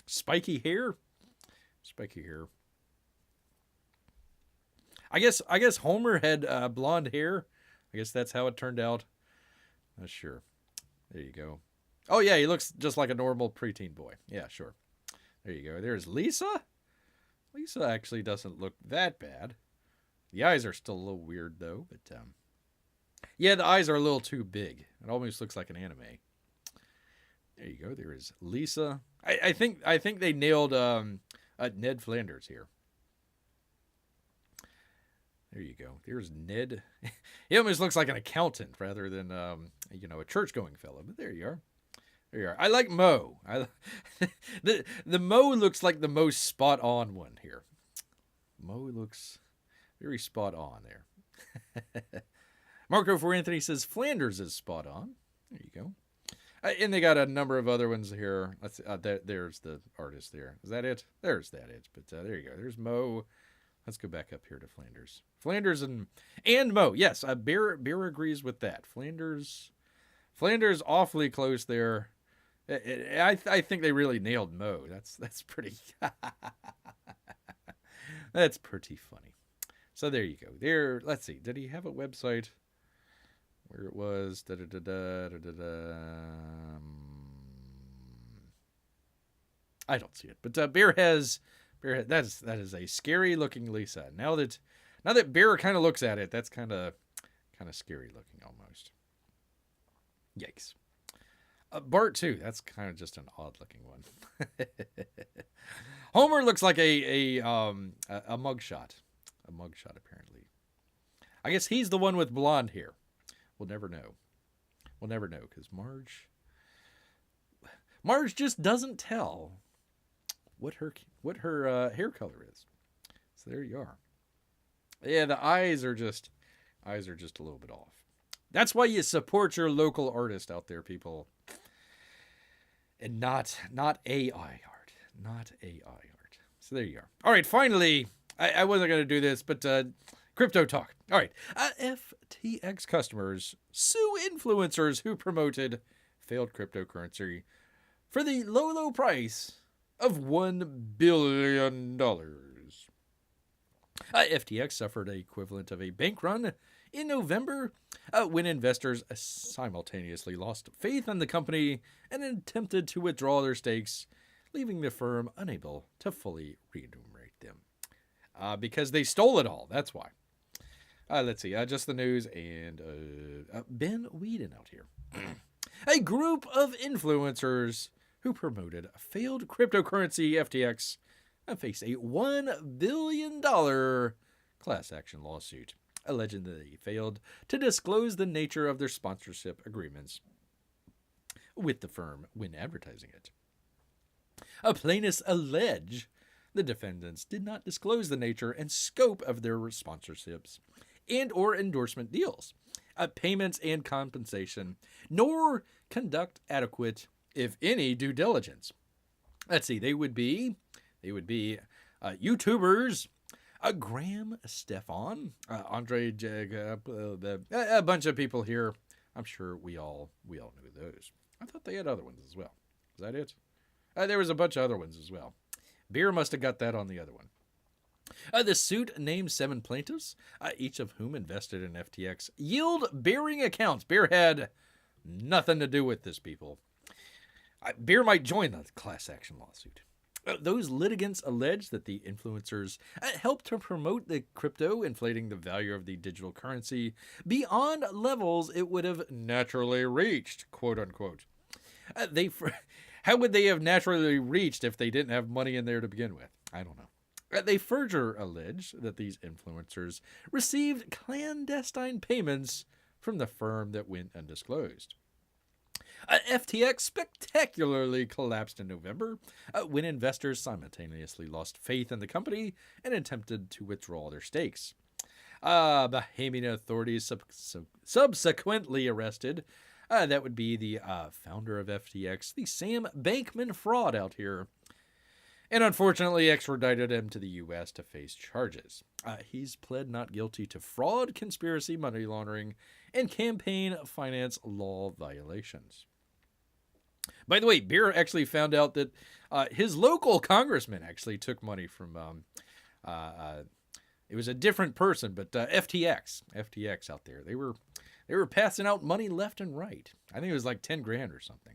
Spiky hair. Spiky hair. I guess Homer had blonde hair. I guess that's how it turned out. Not sure. There you go. Oh, yeah, he looks just like a normal preteen boy. Yeah, sure. There you go. There's Lisa. Lisa actually doesn't look that bad. The eyes are still a little weird, though. But yeah, the eyes are a little too big. It almost looks like an anime. There you go. There is Lisa. I think they nailed Ned Flanders here. There you go. There's Ned. He almost looks like an accountant rather than a church-going fellow. But there you are. There you are. I like Mo. The Mo looks like the most spot-on one here. Mo looks very spot-on there. Marco for Anthony says Flanders is spot-on. There you go. And they got a number of other ones here. Let's there's the artist there. Is that it? There's that it. But there you go. There's Mo. Let's go back up here to Flanders. Flanders and Mo. Yes, Bear agrees with that. Flanders awfully close there. I think they really nailed Mo. That's pretty. That's pretty funny. So there you go. There. Let's see. Did he have a website? Where it was? I don't see it. But Bear has. That is a scary looking Lisa. Now that Bear kind of looks at it, that's kind of scary looking almost. Yikes. Bart too. That's kind of just an odd looking one. Homer looks like a mugshot. A mugshot apparently. I guess he's the one with blonde hair. We'll never know. We'll never know because Marge just doesn't tell what her hair color is. So there you are. Yeah, the eyes are just a little bit off. That's why you support your local artist out there, people. And not AI art. Not AI art. So there you are. All right, finally, I wasn't going to do this, but crypto talk. All right. FTX customers sue influencers who promoted failed cryptocurrency for the low price of $1 billion. FTX suffered the equivalent of a bank run in November when investors simultaneously lost faith in the company and attempted to withdraw their stakes, leaving the firm unable to fully remunerate them. Because they stole it all. That's why. Let's see. Just the news and Ben Whedon out here. A group of influencers who promoted a failed cryptocurrency FTX face a $1 billion class action lawsuit, alleging that they failed to disclose the nature of their sponsorship agreements with the firm when advertising it. Plaintiffs allege the defendants did not disclose the nature and scope of their sponsorships and or endorsement deals, payments and compensation, nor conduct adequate, if any, due diligence. Let's see, they would be YouTubers, Graham Stefan, Andre Jacob, a bunch of people here. I'm sure we all knew those. I thought they had other ones as well. Is that it? There was a bunch of other ones as well. Beer must have got that on the other one. The suit named 7 plaintiffs, each of whom invested in FTX yield-bearing accounts. Beer had nothing to do with this, people. Beer might join the class action lawsuit. Those litigants allege that the influencers helped to promote the crypto, inflating the value of the digital currency beyond levels it would have naturally reached, quote unquote. How would they have naturally reached if they didn't have money in there to begin with? I don't know. They further allege that these influencers received clandestine payments from the firm that went undisclosed. FTX spectacularly collapsed in November when investors simultaneously lost faith in the company and attempted to withdraw their stakes. Bahamian authorities subsequently arrested. That would be the founder of FTX, the Sam Bankman-Fraud out here, and unfortunately extradited him to the U.S. to face charges. He's pled not guilty to fraud, conspiracy, money laundering, and campaign finance law violations. By the way, Beer actually found out that his local congressman actually took money from, it was a different person, but FTX out there. They were passing out money left and right. I think it was like 10 grand or something.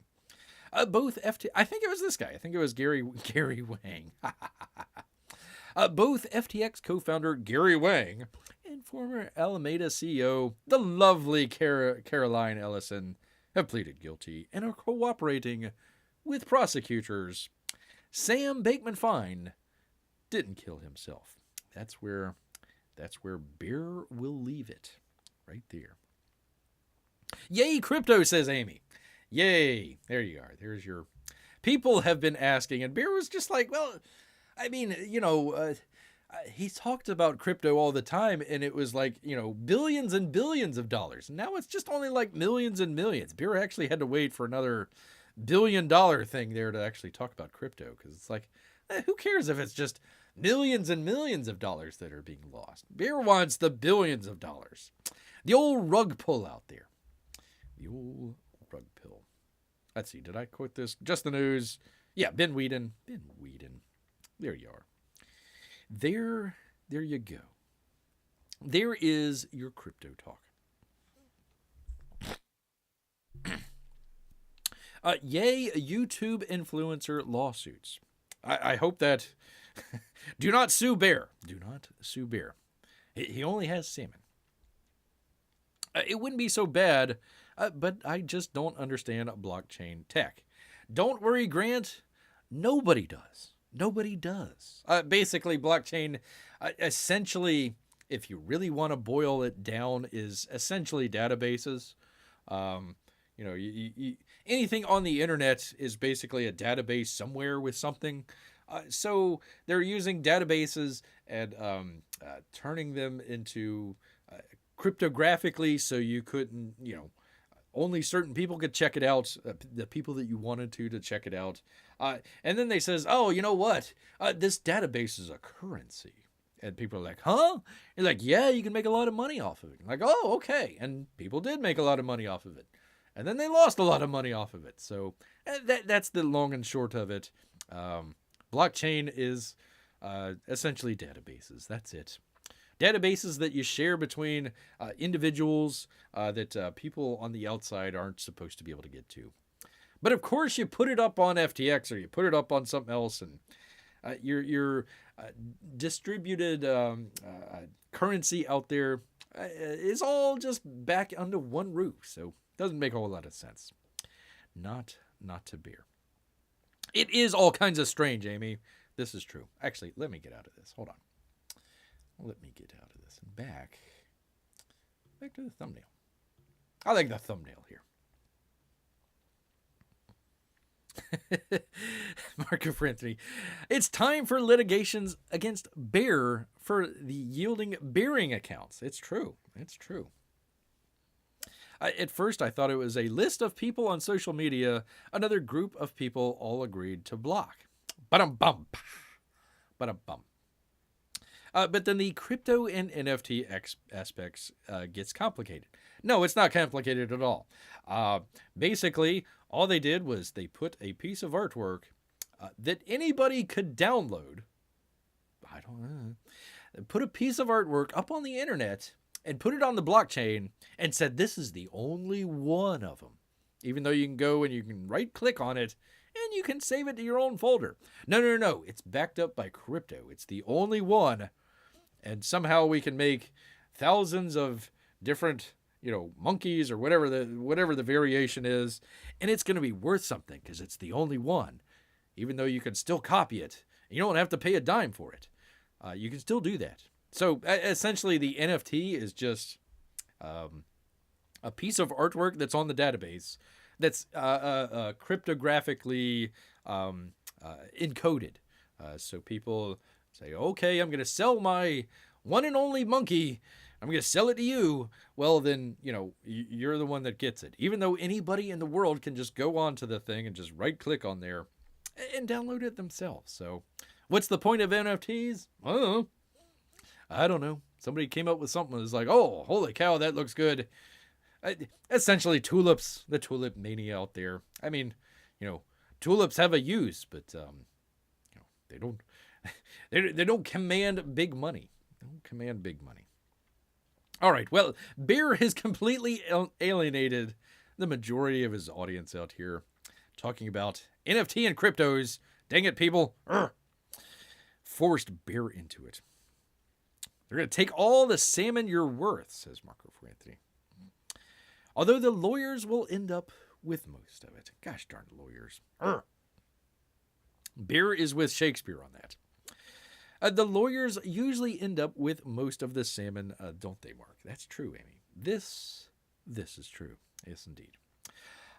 I think it was this guy. I think it was Gary Wang. Both FTX co-founder Gary Wang and former Alameda CEO, the lovely Caroline Ellison, have pleaded guilty and are cooperating with prosecutors. Sam Bankman-Fried didn't kill himself. That's where Beer will leave it, right there. Yay, crypto, says Amy. Yay. There you are. There's your... People have been asking, and Beer was just like, well, I mean, he talked about crypto all the time, and it was like, billions and billions of dollars. And now it's just only like millions and millions. Beer actually had to wait for another $1 billion thing there to actually talk about crypto, because it's like, who cares if it's just millions and millions of dollars that are being lost? Beer wants the billions of dollars. The old rug pull out there. The old rug pill. Let's see, did I quote this? Just the news. Yeah, Ben Whedon. There you are. There you go. There is your crypto talk. Yay, YouTube influencer lawsuits. I hope that... Do not sue Bear. Do not sue Bear. He only has salmon. It wouldn't be so bad, but I just don't understand blockchain tech. Don't worry, Grant. Nobody does. Basically, blockchain, essentially, if you really want to boil it down, is essentially databases. Anything on the internet is basically a database somewhere with something. So they're using databases and turning them into cryptographically, so you couldn't, only certain people could check it out, the people that you wanted to check it out. And then they says, oh, you know what? This database is a currency. And people are like, huh? You're like, yeah, you can make a lot of money off of it. Like, oh, okay. And people did make a lot of money off of it. And then they lost a lot of money off of it. So that's the long and short of it. Blockchain is essentially databases. That's it. Databases that you share between individuals that people on the outside aren't supposed to be able to get to. But of course, you put it up on FTX or you put it up on something else, and your distributed currency out there is all just back under one roof. So it doesn't make a whole lot of sense. Not to Beer. It is all kinds of strange, Amy. This is true. Actually, let me get out of this. Hold on. Let me get out of this. And back to the thumbnail. I like the thumbnail here. Marco Anthony. It's time for litigations against Bear for the yielding bearing accounts. It's true. It's true. At first, I thought it was a list of people on social media, another group of people all agreed to block. Ba-dum-bum. Ba-dum-bum. But then the crypto and NFT aspects gets complicated. No, it's not complicated at all. Basically, all they did was they put a piece of artwork that anybody could download. I don't know. Put a piece of artwork up on the internet and put it on the blockchain and said, this is the only one of them. Even though you can go and you can right click on it and you can save it to your own folder. No. It's backed up by crypto. It's the only one. And somehow we can make thousands of different, monkeys or whatever the variation is. And it's going to be worth something because it's the only one. Even though you can still copy it. You don't have to pay a dime for it. You can still do that. So essentially the NFT is just a piece of artwork that's on the database that's cryptographically encoded. So people say, okay, I'm going to sell my one and only monkey. I'm going to sell it to you. Well, then, you're the one that gets it. Even though anybody in the world can just go onto the thing and just right click on there and download it themselves. So what's the point of NFTs? I don't know. Somebody came up with something that was like, oh, holy cow, that looks good. Essentially tulips, the tulip mania out there. I mean, tulips have a use, but they don't they don't command big money. They don't command big money. All right, well, Bear has completely alienated the majority of his audience out here talking about NFT and cryptos. Dang it, people. Forced Bear into it. They're going to take all the salmon you're worth, says Marco Anthony. Although the lawyers will end up with most of it. Gosh darn lawyers. Bear is with Shakespeare on that. The lawyers usually end up with most of the salmon, don't they, Mark? That's true, Amy. This is true. Yes, indeed.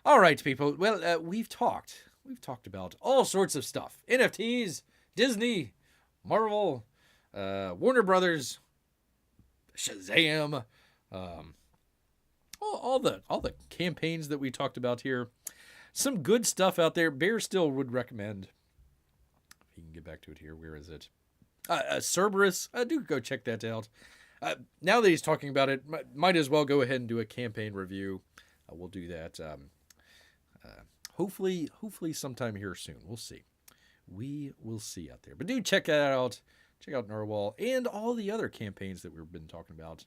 All right, people. Well, we've talked about all sorts of stuff. NFTs, Disney, Marvel, Warner Brothers, Shazam, all the campaigns that we talked about here. Some good stuff out there. Bear still would recommend. If you can get back to it here, where is it? Cerberus. Do go check that out. Now that he's talking about it, might as well go ahead and do a campaign review. We'll do that. Hopefully sometime here soon. We'll see. We will see out there. But do check that out. Check out Narwhal and all the other campaigns that we've been talking about.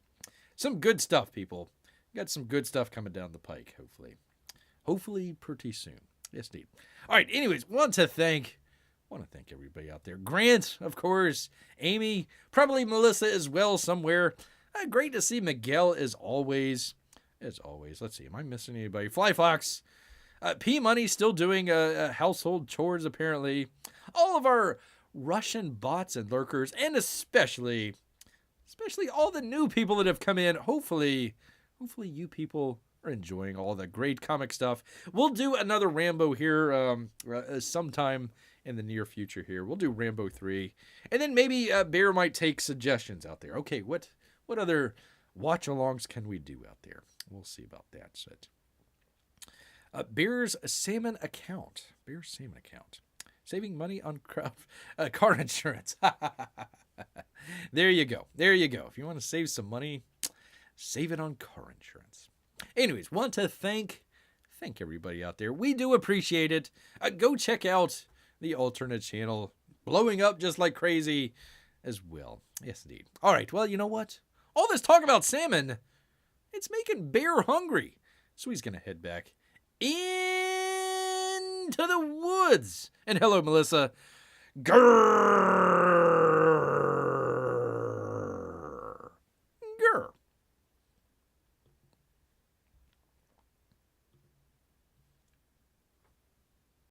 Some good stuff, people. Got some good stuff coming down the pike, hopefully. Hopefully pretty soon. Yes, indeed. All right, anyways, want to thank everybody out there. Grant, of course. Amy, probably Melissa as well somewhere. Great to see Miguel as always. As always. Let's see, am I missing anybody? Fly Fox. P Money still doing household chores, apparently. All of our Russian bots and lurkers, and especially all the new people that have come in. Hopefully you people are enjoying all the great comic stuff. We'll do another Rambo here sometime in the near future here. We'll do Rambo 3. And then maybe Bear might take suggestions out there. Okay, what other watch-alongs can we do out there? We'll see about that. Bear's Salmon account. Saving money on car insurance. There you go. If you want to save some money, save it on car insurance. Anyways, want to thank everybody out there. We do appreciate it. Go check out the alternate channel, blowing up just like crazy as well. Yes, indeed. All right, well, you know what? All this talk about salmon, it's making Bear hungry. So he's going to head back into the woods. And hello, Melissa. Grrr!